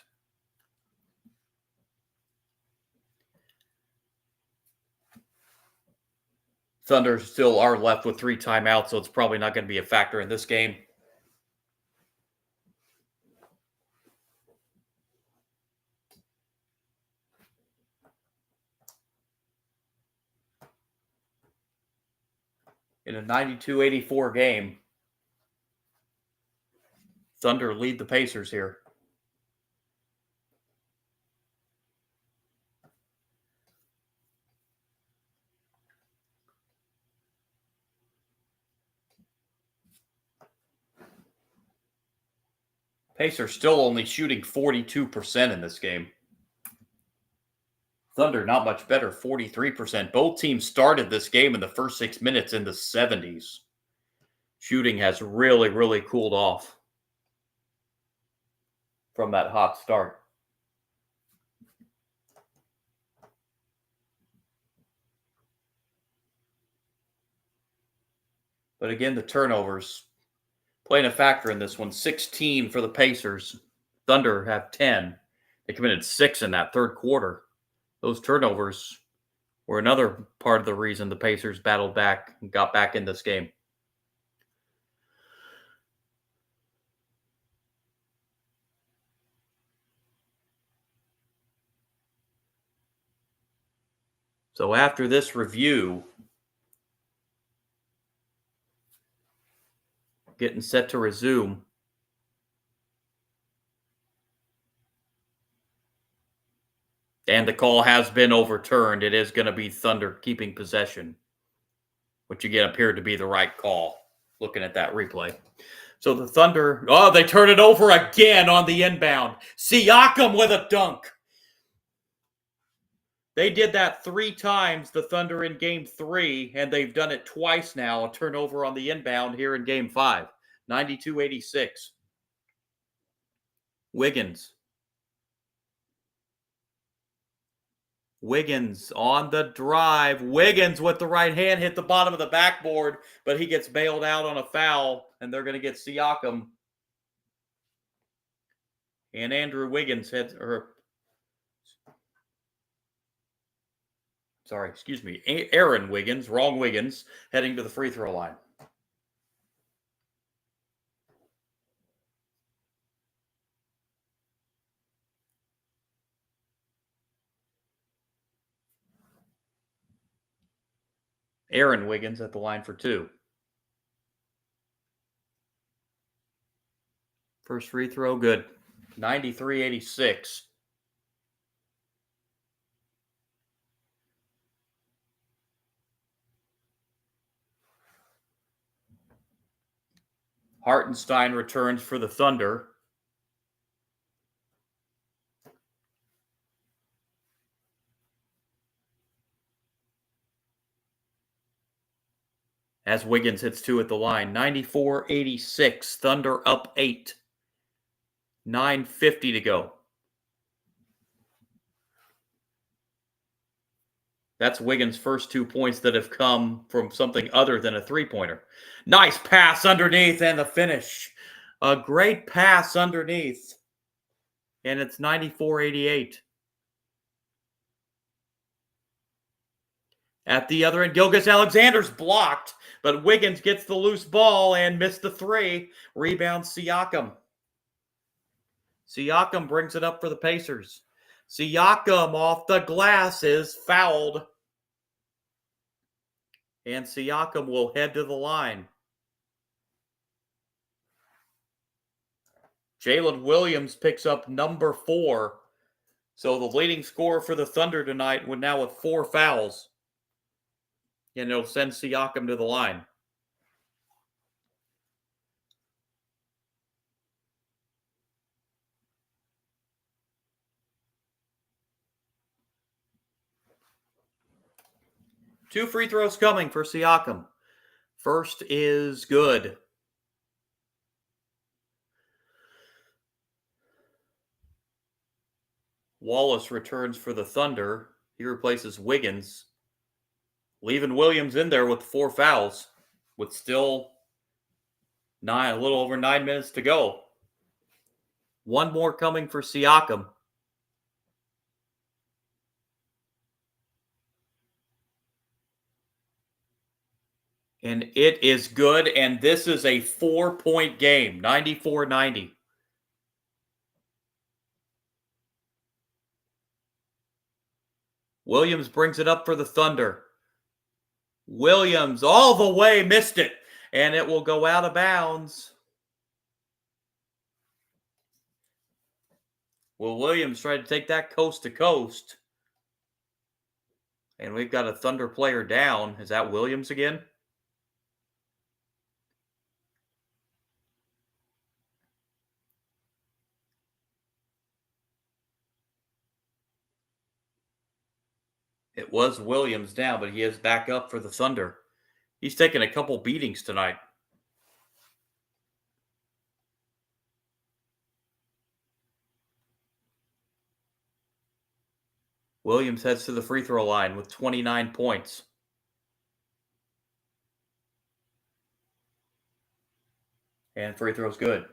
Thunder still are left with 3 timeouts, so it's probably not going to be a factor in this game. In a 92-84 game, Thunder lead the Pacers here. Pacers still only shooting 42% in this game. Thunder not much better, 43%. Both teams started this game in the first 6 minutes in the 70s. Shooting has really, really cooled off from that hot start. But again, the turnovers playing a factor in this one. 16 for the Pacers. Thunder have 10. They committed 6 in that third quarter. Those turnovers were another part of the reason the Pacers battled back and got back in this game. So after this review, getting set to resume. And the call has been overturned. It is going to be Thunder keeping possession, which again appeared to be the right call, looking at that replay. So the Thunder, they turn it over again on the inbound. Siakam with a dunk. They did that 3 times, the Thunder in Game 3, and they've done it twice now, a turnover on the inbound here in Game 5. 92-86. Wiggins on the drive. Wiggins with the right hand hit the bottom of the backboard, but he gets bailed out on a foul, and they're going to get Siakam. And Andrew Wiggins Aaron Wiggins, wrong Wiggins, heading to the free throw line. Aaron Wiggins at the line for 2. First free throw, good. 93-86. Hartenstein returns for the Thunder. As Wiggins hits 2 at the line. 94-86. Thunder up 8. 9:50 to go. That's Wiggins' first 2 points that have come from something other than a three-pointer. Nice pass underneath and the finish. A great pass underneath. And it's 94-88. At the other end, Gilgeous-Alexander's blocked, but Wiggins gets the loose ball and missed the 3. Rebound Siakam. Siakam brings it up for the Pacers. Siakam off the glass is fouled. And Siakam will head to the line. Jalen Williams picks up number 4. So the leading scorer for the Thunder tonight would now with 4 fouls. And it'll send Siakam to the line. Two free throws coming for Siakam. First is good. Wallace returns for the Thunder. He replaces Wiggins, leaving Williams in there with 4 fouls, with still a little over 9 minutes to go. One more coming for Siakam. And it is good, and this is a 4-point game, 94-90. Williams brings it up for the Thunder. Williams all the way missed it, and it will go out of bounds. Will Williams try to take that coast to coast? And we've got a Thunder player down. Is that Williams again? It was Williams down, but he is back up for the Thunder. He's taken a couple beatings tonight. Williams heads to the free throw line with 29 points. And free throw's good.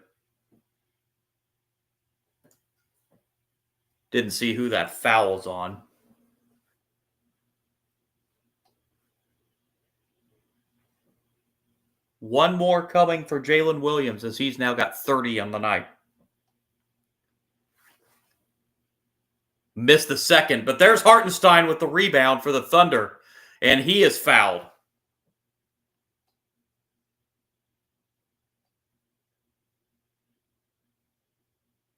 Didn't see who that foul's on. One more coming for Jalen Williams as he's now got 30 on the night. Missed the second, but there's Hartenstein with the rebound for the Thunder, and he is fouled.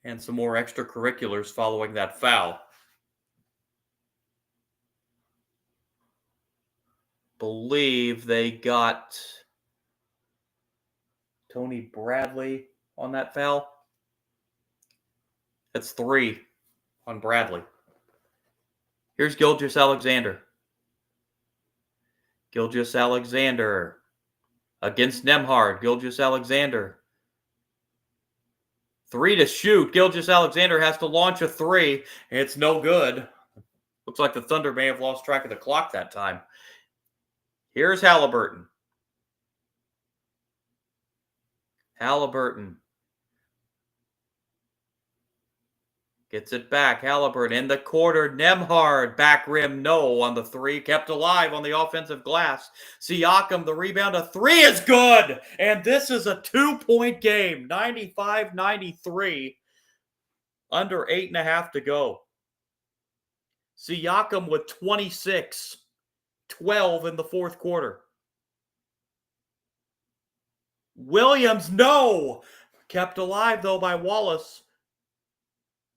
And some more extracurriculars following that foul. Believe they got Tony Bradley on that foul. That's 3 on Bradley. Here's Gilgeous-Alexander. Gilgeous-Alexander against Nembhard. Gilgeous-Alexander. 3 to shoot. Gilgeous-Alexander has to launch a 3. It's no good. Looks like the Thunder may have lost track of the clock that time. Here's Halliburton. Halliburton gets it back. Halliburton in the quarter. Nembhard, back rim, no on the 3. Kept alive on the offensive glass. Siakam, the rebound. A 3 is good. And this is a 2-point game. 95-93. Under 8.5 to go. Siakam with 26. 12 in the fourth quarter. Williams, no! Kept alive, though, by Wallace.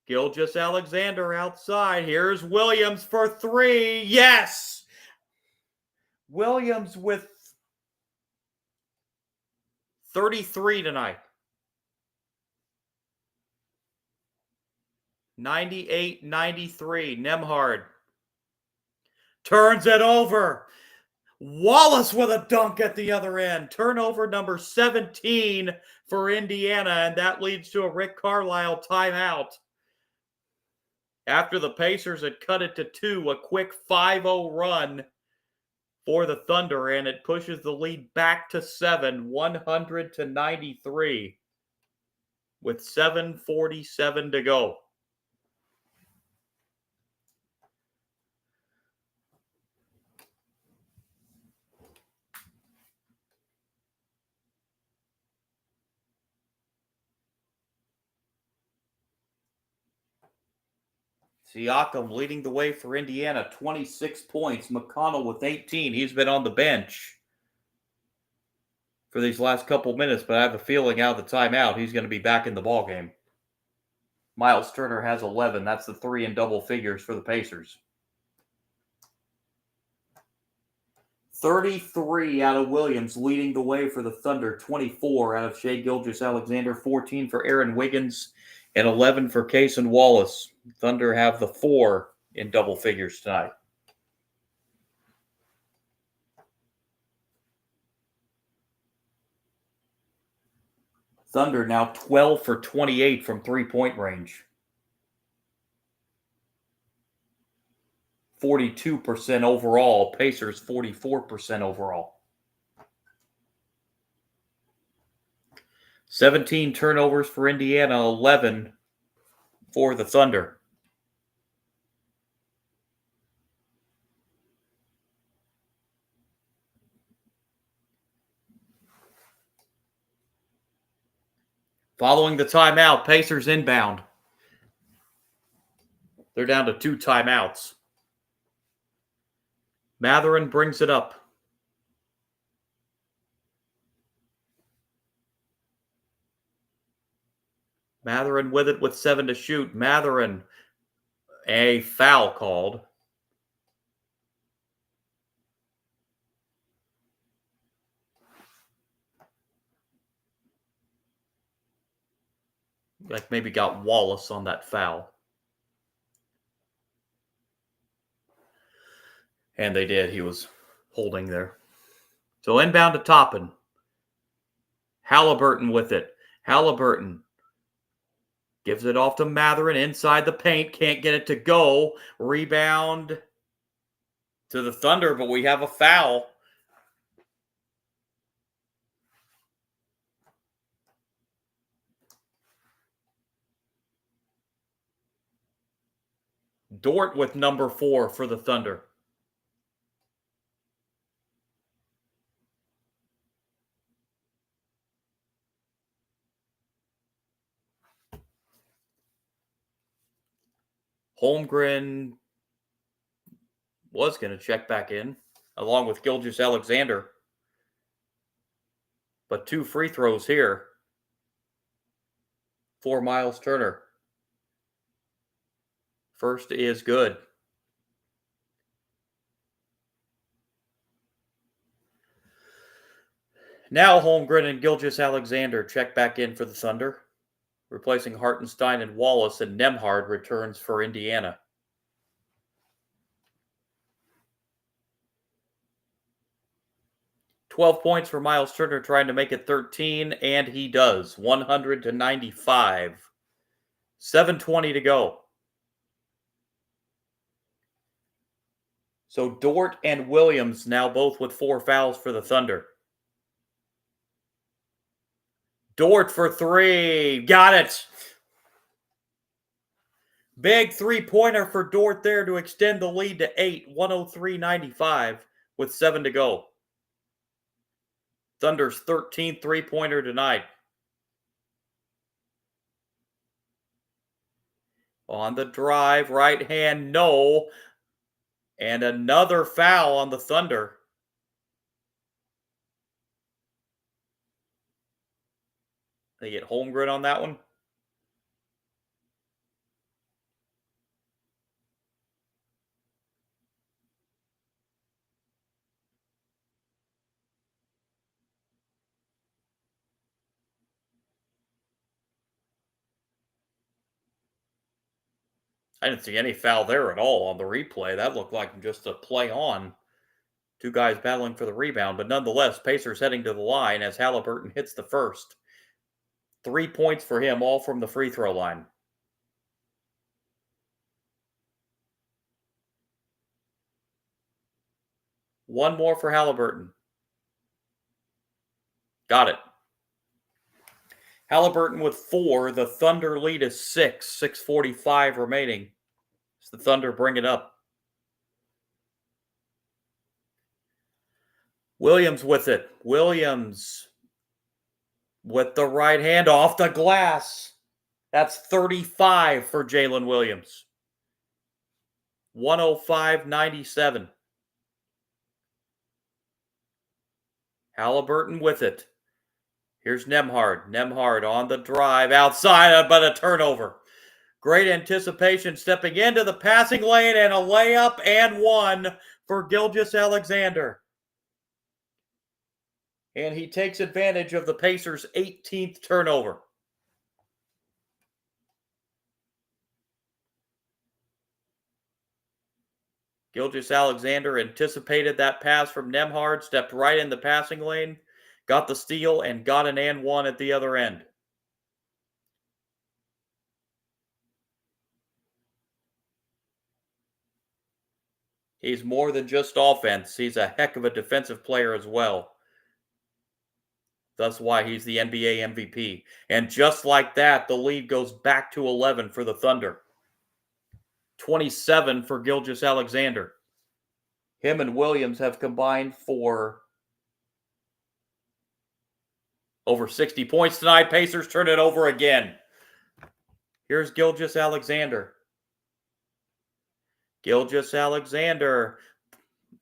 Gilgeous-Alexander outside. Here's Williams for 3. Yes! Williams with 33 tonight. 98-93. Nembhard turns it over. Wallace with a dunk at the other end. Turnover number 17 for Indiana, and that leads to a Rick Carlisle timeout. After the Pacers had cut it to 2, a quick 5-0 run for the Thunder, and it pushes the lead back to 7, 100-93, with 7:47 to go. Siakam leading the way for Indiana, 26 points. McConnell with 18. He's been on the bench for these last couple minutes, but I have a feeling out of the timeout, he's going to be back in the ballgame. Miles Turner has 11. That's the 3 in double figures for the Pacers. 33 out of Williams leading the way for the Thunder. 24 out of Shai Gilgeous-Alexander. 14 for Aaron Wiggins. And 11 for Cason Wallace. Thunder have the 4 in double figures tonight. Thunder now 12 for 28 from three-point range. 42% overall. Pacers 44% overall. 17 turnovers for Indiana, 11 for the Thunder. Following the timeout, Pacers inbound. They're down to 2 timeouts. Mathurin brings it up. Mathurin with it with 7 to shoot. Mathurin, a foul called. Like maybe got Wallace on that foul. And they did. He was holding there. So inbound to Toppin. Halliburton with it. Halliburton gives it off to Mathurin inside the paint. Can't get it to go. Rebound to the Thunder, but we have a foul. Dort with number 4 for the Thunder. Holmgren was going to check back in, along with Gilgeous-Alexander. But 2 free throws here for Miles Turner. First is good. Now Holmgren and Gilgeous-Alexander check back in for the Thunder, replacing Hartenstein and Wallace, and Nembhard returns for Indiana. "12 points for Miles Turner, trying to make it 13, and he does. 100-95. 7:20 to go. So Dort and Williams now both with 4 fouls for the Thunder. Dort for 3. Got it. Big 3-pointer for Dort there to extend the lead to 8. 103-95 with 7 to go. Thunder's 13th 3-pointer tonight. On the drive, right hand, no. And another foul on the Thunder. They get Holmgren on that one. I didn't see any foul there at all on the replay. That looked like just a play on. 2 guys battling for the rebound, but nonetheless, Pacers heading to the line as Halliburton hits the first. 3 points for him, all from the free throw line. One more for Halliburton. Got it. Halliburton with 4. The Thunder lead is 6. 6:45 remaining. As the Thunder bring it up. Williams with it. Williams with the right hand off the glass. That's 35 for Jalen Williams. 105-97. Halliburton with it. Here's Nembhard. Nembhard on the drive outside, but a turnover. Great anticipation stepping into the passing lane and a layup and one for Gilgeous-Alexander. And he takes advantage of the Pacers' 18th turnover. Gilgeous-Alexander anticipated that pass from Nembhard, stepped right in the passing lane, got the steal, and got an and one at the other end. He's more than just offense. He's a heck of a defensive player as well. That's why he's the NBA MVP. And just like that, the lead goes back to 11 for the Thunder. 27 for Gilgeous-Alexander. Him and Williams have combined for Over 60 points tonight. Pacers turn it over again. Here's Gilgeous-Alexander. Gilgeous-Alexander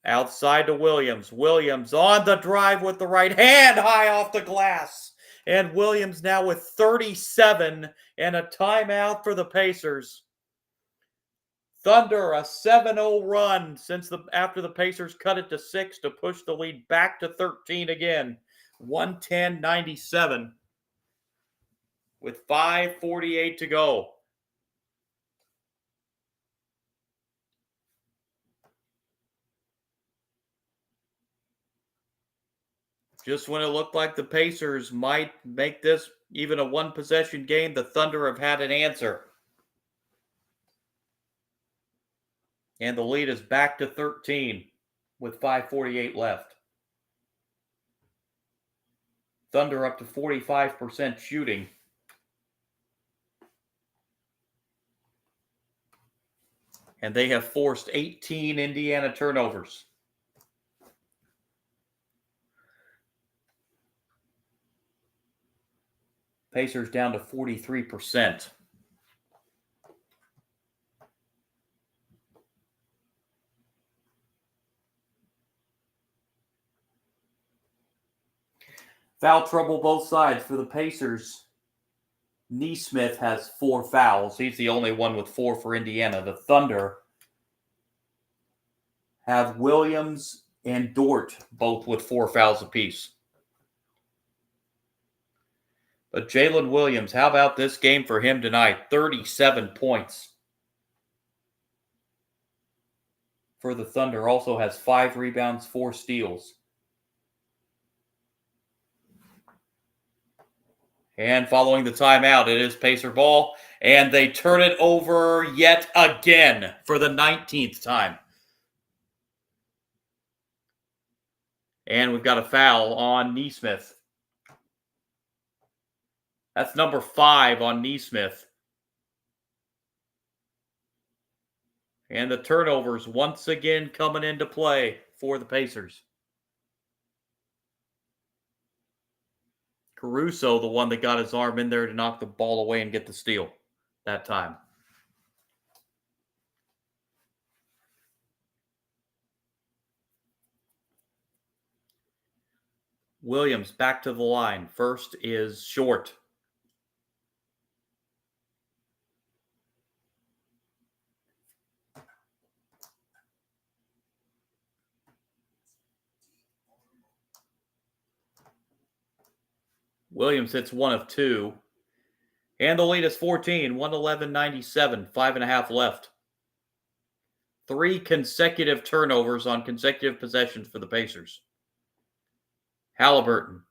outside to Williams. Williams on the drive with the right hand, high off the glass. And Williams now with 37 and a timeout for the Pacers. Thunder, a 7-0 run after the Pacers cut it to 6 to push the lead back to 13 again. 110-97 with 5:48 to go. Just when it looked like the Pacers might make this even a one-possession game, the Thunder have had an answer. And the lead is back to 13 with 5:48 left. Thunder up to 45% shooting. And they have forced 18 Indiana turnovers. Pacers down to 43%. Foul trouble both sides for the Pacers. Nesmith has 4 fouls. He's the only one with 4 for Indiana. The Thunder have Williams and Dort both with 4 fouls apiece. But Jalen Williams, how about this game for him tonight? 37 points. For the Thunder, also has 5 rebounds, 4 steals. And following the timeout, it is Pacer ball, and they turn it over yet again for the 19th time. And we've got a foul on Nesmith. That's number 5 on Nesmith. And the turnovers once again coming into play for the Pacers. Caruso, the one that got his arm in there to knock the ball away and get the steal that time. Williams back to the line. First is short. Williams hits 1 of 2. And the lead is 14, 111-97, 5.5 left. 3 consecutive turnovers on consecutive possessions for the Pacers. Halliburton.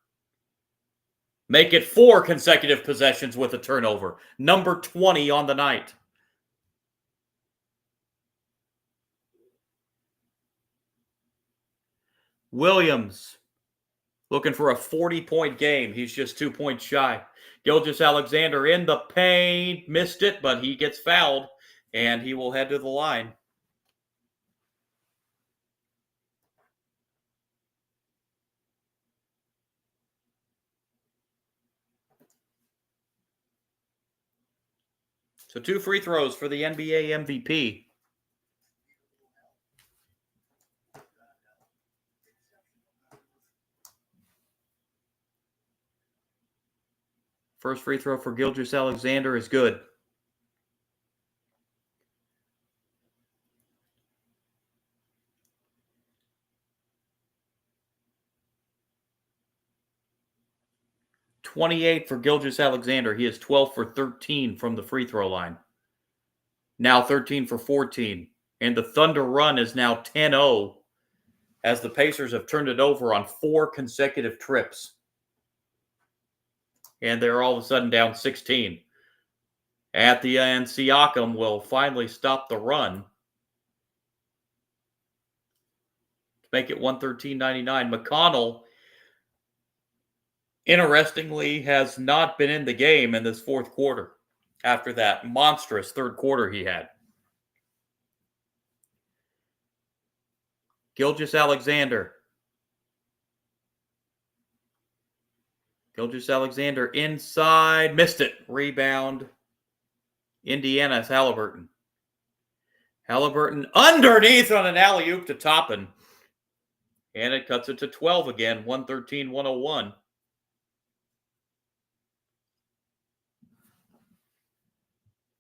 Make it 4 consecutive possessions with a turnover. Number 20 on the night. Williams. Looking for a 40-point game. He's just 2 points shy. Gilgeous-Alexander in the paint. Missed it, but he gets fouled. And he will head to the line. So 2 free throws for the NBA MVP. First free throw for Gilgeous-Alexander is good. .28 for Gilgeous-Alexander. He is 12 for 13 from the free throw line. Now 13 for 14. And the Thunder run is now 10-0 as the Pacers have turned it over on 4 consecutive trips. And they're all of a sudden down 16. At the end, Siakam will finally stop the run to make it 113-99. McConnell, interestingly, has not been in the game in this fourth quarter after that monstrous third quarter he had. Gilgeous-Alexander. Gilgeous-Alexander inside. Missed it. Rebound. Indiana's Halliburton. Halliburton underneath on an alley-oop to Toppin. And it cuts it to 12 again. 113-101.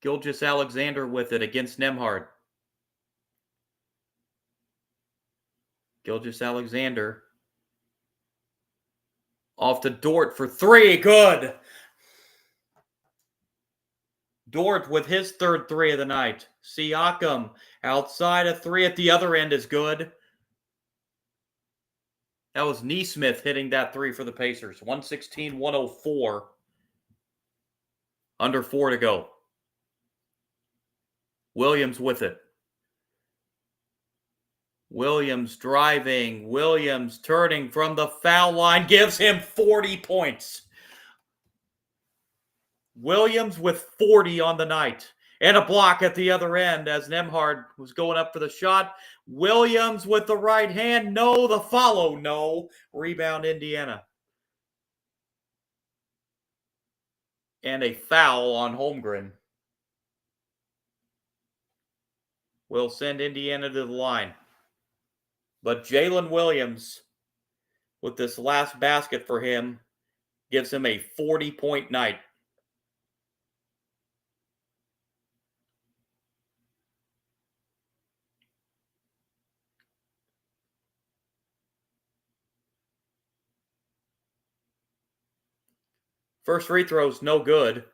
Gilgeous-Alexander with it against Nembhard. Gilgeous-Alexander off to Dort for three. Good. Dort with his third three of the night. Siakam outside of three at the other end is good. That was Nesmith hitting that three for the Pacers. 116-104. Under 4 to go. Williams with it. Williams driving. Williams turning from the foul line. Gives him 40 points. Williams with 40 on the night. And a block at the other end as Nembhard was going up for the shot. Williams with the right hand. No, the follow. No. Rebound Indiana. And a foul on Holmgren. Will send Indiana to the line. But Jalen Williams, with this last basket for him, gives him a 40-point night. First free throw's no good.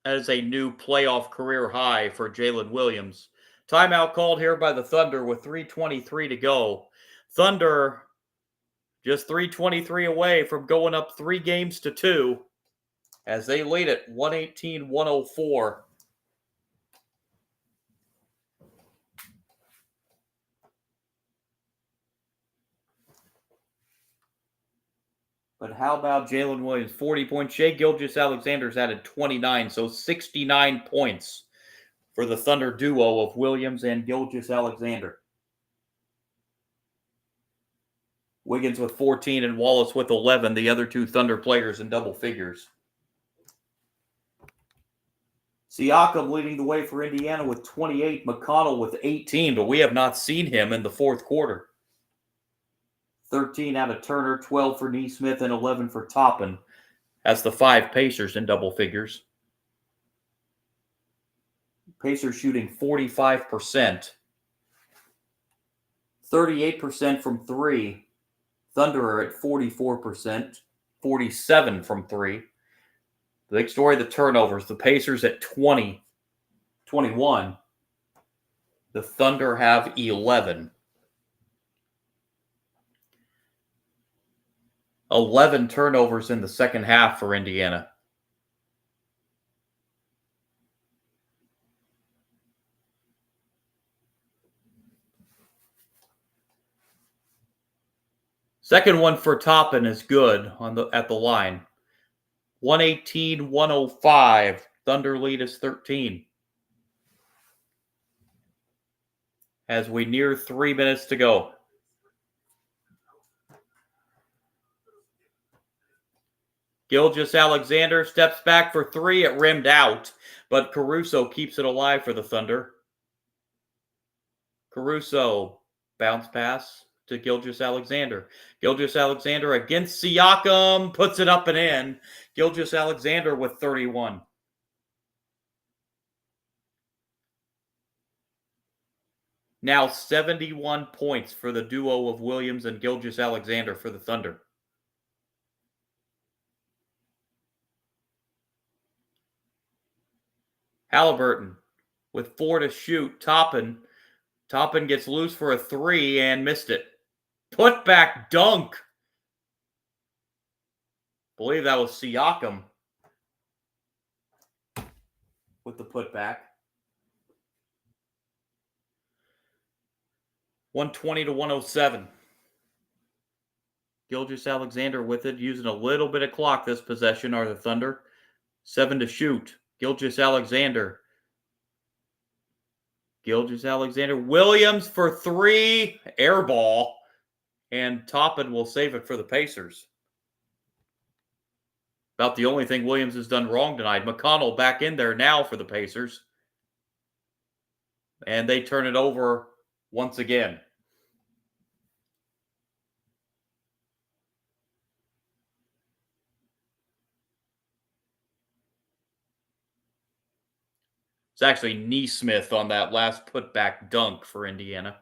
That is a new playoff career high for Jalen Williams. Timeout called here by the Thunder with 3:23 to go. Thunder just 3:23 away from going up 3 games to 2 as they lead it 118-104. But how about Jalen Williams? 40 points. Shai Gilgeous-Alexander's added 29, so 69 points for the Thunder duo of Williams and Gilgeous-Alexander. Wiggins with 14 and Wallace with 11, the other two Thunder players in double figures. Siakam leading the way for Indiana with 28, McConnell with 18, but we have not seen him in the fourth quarter. 13 out of Turner, 12 for Nesmith, and 11 for Toppin as the 5 Pacers in double figures. Pacers shooting 45%. 38% from 3. Thunder are at 44%. 47 from 3. The big story, the turnovers. The Pacers at 20. 21. The Thunder have 11. 11 turnovers in the second half for Indiana. Second one for Toppin is good at the line. 118-105. Thunder lead is 13. As we near 3 minutes to go. Gilgeous-Alexander steps back for 3. It rimmed out, but Caruso keeps it alive for the Thunder. Caruso, bounce pass to Gilgeous-Alexander. Gilgeous-Alexander against Siakam, puts it up and in. Gilgeous-Alexander with 31. Now 71 points for the duo of Williams and Gilgeous-Alexander for the Thunder. Halliburton with 4 to shoot. Toppin gets loose for a 3 and missed it. Put back dunk. Believe that was Siakam with the putback. 120-107. Gilgeous-Alexander with it, using a little bit of clock this possession are the Thunder. 7 to shoot. Gilgeous-Alexander. Gilgeous-Alexander. Williams for 3. Air ball. And Toppin will save it for the Pacers. About the only thing Williams has done wrong tonight. McConnell back in there now for the Pacers. And they turn it over once again. It's actually Neesmith on that last putback dunk for Indiana.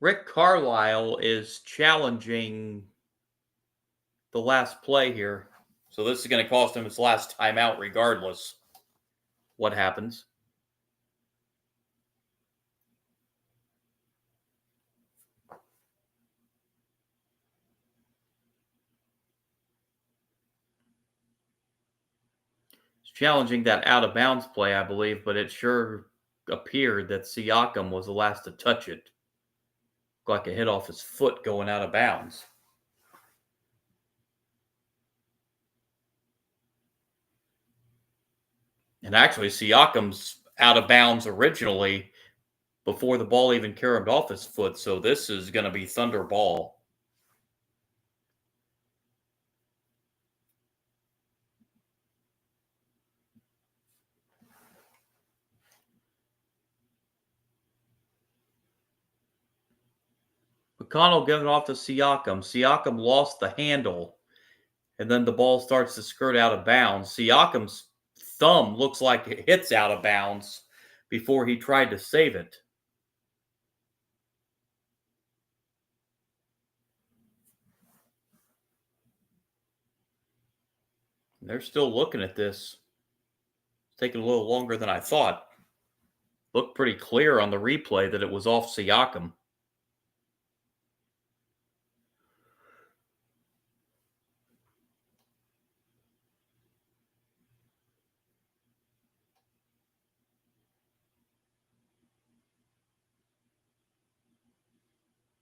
Rick Carlisle is challenging the last play here. So this is going to cost him his last timeout regardless what happens. He's challenging that out-of-bounds play, I believe, but it sure appeared that Siakam was the last to touch it. Looked like it hit off his foot going out of bounds. And actually, Siakam's out of bounds originally before the ball even carried off his foot. So this is going to be Thunder ball. McConnell giving off to Siakam. Siakam lost the handle. And then the ball starts to skirt out of bounds. Siakam's thumb looks like it hits out of bounds before he tried to save it. And they're still looking at this. It's taking a little longer than I thought. Looked pretty clear on the replay that it was off Siakam.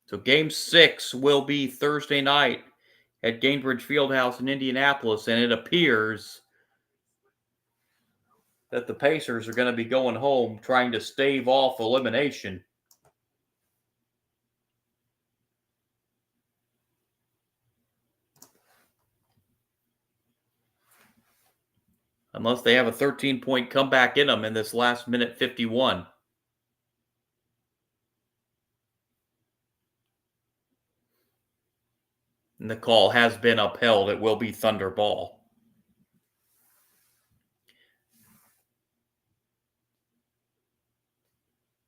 So game 6 will be Thursday night at Gainbridge Fieldhouse in Indianapolis, and it appears that the Pacers are going to be going home trying to stave off elimination. Unless they have a 13-point comeback in them in this last minute 51. And the call has been upheld. It will be Thunder ball.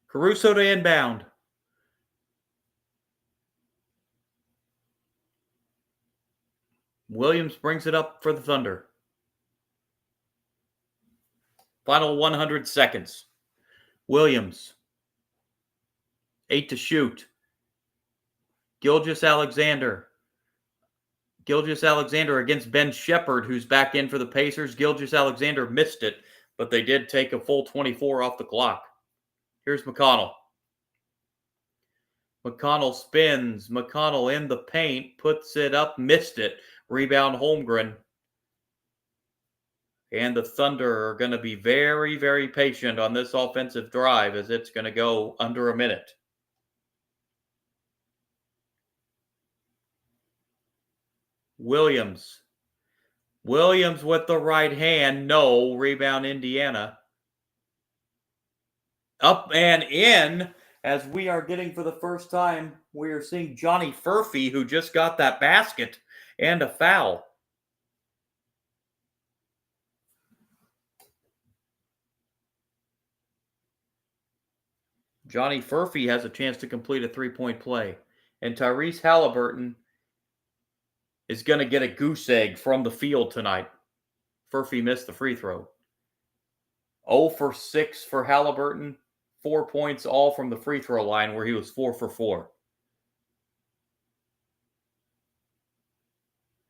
Caruso to inbound. Williams brings it up for the Thunder. Final 100 seconds. Williams. 8 to shoot. Gilgeous-Alexander. Gilgeous-Alexander against Ben Sheppard, who's back in for the Pacers. Gilgeous-Alexander missed it, but they did take a full 24 off the clock. Here's McConnell. McConnell spins. McConnell in the paint, puts it up, missed it. Rebound Holmgren. And the Thunder are going to be very, very patient on this offensive drive as it's going to go under a minute. Williams. Williams with the right hand. No. Rebound Indiana. Up and in as we are getting for the first time. We are seeing Johnny Furphy, who just got that basket and a foul. Johnny Furphy has a chance to complete a three-point play. And Tyrese Halliburton is going to get a goose egg from the field tonight. Furphy missed the free throw. 0 for 6 for Halliburton. 4 points all from the free throw line where he was 4 for 4.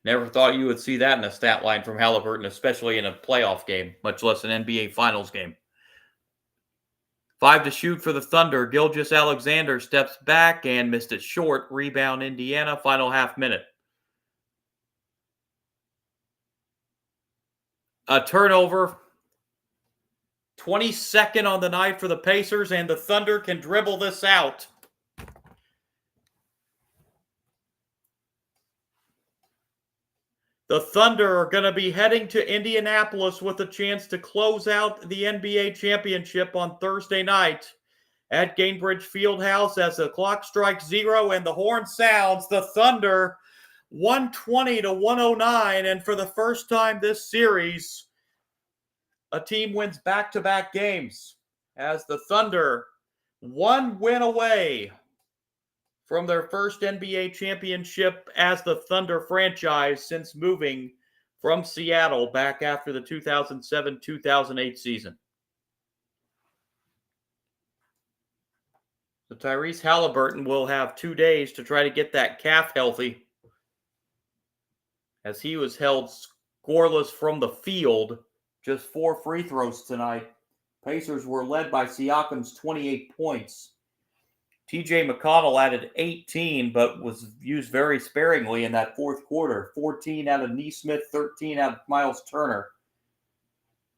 Never thought you would see that in a stat line from Halliburton, especially in a playoff game, much less an NBA Finals game. 5 to shoot for the Thunder. Gilgeous-Alexander steps back and missed it short. Rebound Indiana, final half minute. A turnover. 22nd on the night for the Pacers, and the Thunder can dribble this out. The Thunder are going to be heading to Indianapolis with a chance to close out the NBA championship on Thursday night at Gainbridge Fieldhouse as the clock strikes 0 and the horn sounds. The Thunder 120 to 109, and for the first time this series, a team wins back-to-back games as the Thunder one win away from their first NBA championship as the Thunder franchise since moving from Seattle back after the 2007-2008 season. So Tyrese Halliburton will have 2 days to try to get that calf healthy as he was held scoreless from the field. Just 4 free throws tonight. Pacers were led by Siakam's 28 points. TJ McConnell added 18, but was used very sparingly in that fourth quarter. 14 out of Nesmith, 13 out of Miles Turner.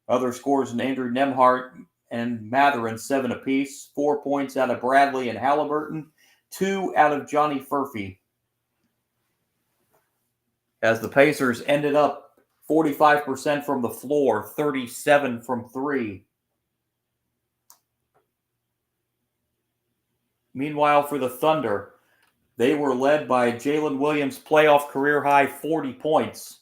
Other scores in Andrew Nembhard and Mathurin, 7 apiece. 4 points out of Bradley and Halliburton. 2 out of Johnny Furphy. As the Pacers ended up 45% from the floor, 37 from 3. Meanwhile, for the Thunder, they were led by Jalen Williams' playoff career-high 40 points.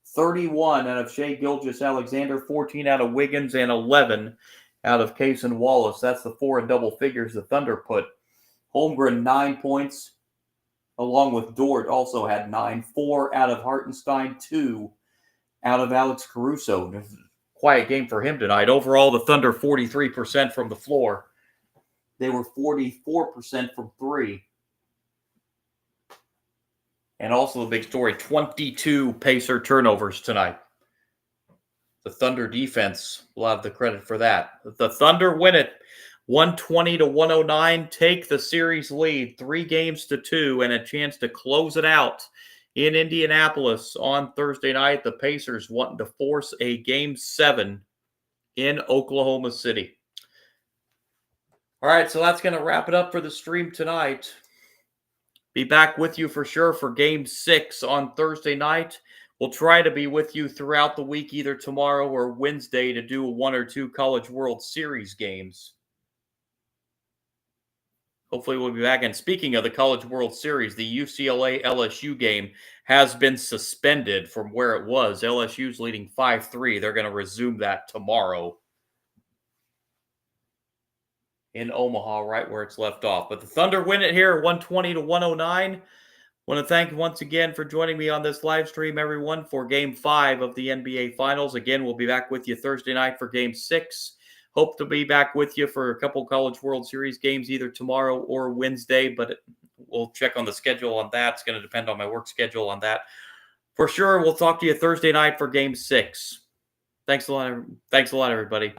31 out of Shai Gilgeous-Alexander, 14 out of Wiggins, and 11 out of Cason Wallace. That's the 4 in double figures the Thunder put. Holmgren, 9 points, along with Dort, also had 9. 4 out of Hartenstein, 2 out of Alex Caruso. Quiet game for him tonight. Overall, the Thunder 43% from the floor. They were 44% from 3. And also the big story, 22 Pacer turnovers tonight. The Thunder defense will have the credit for that. The Thunder win it 120 to 109, take the series lead 3 games to 2, and a chance to close it out in Indianapolis on Thursday night. The Pacers wanting to force a Game 7 in Oklahoma City. All right, so that's going to wrap it up for the stream tonight. Be back with you for sure for Game 6 on Thursday night. We'll try to be with you throughout the week, either tomorrow or Wednesday, to do 1 or 2 College World Series games. Hopefully we'll be back. And speaking of the College World Series, the UCLA-LSU game has been suspended from where it was. LSU's leading 5-3. They're going to resume that tomorrow in Omaha, right where it's left off. But the Thunder win it here, 120 to 109. Want to thank you once again for joining me on this live stream, everyone, for Game 5 of the NBA Finals. Again, we'll be back with you Thursday night for Game 6. Hope to be back with you for a couple College World Series games either tomorrow or Wednesday, but we'll check on the schedule on that. It's going to depend on my work schedule on that. For sure, we'll talk to you Thursday night for Game 6. Thanks a lot, everybody.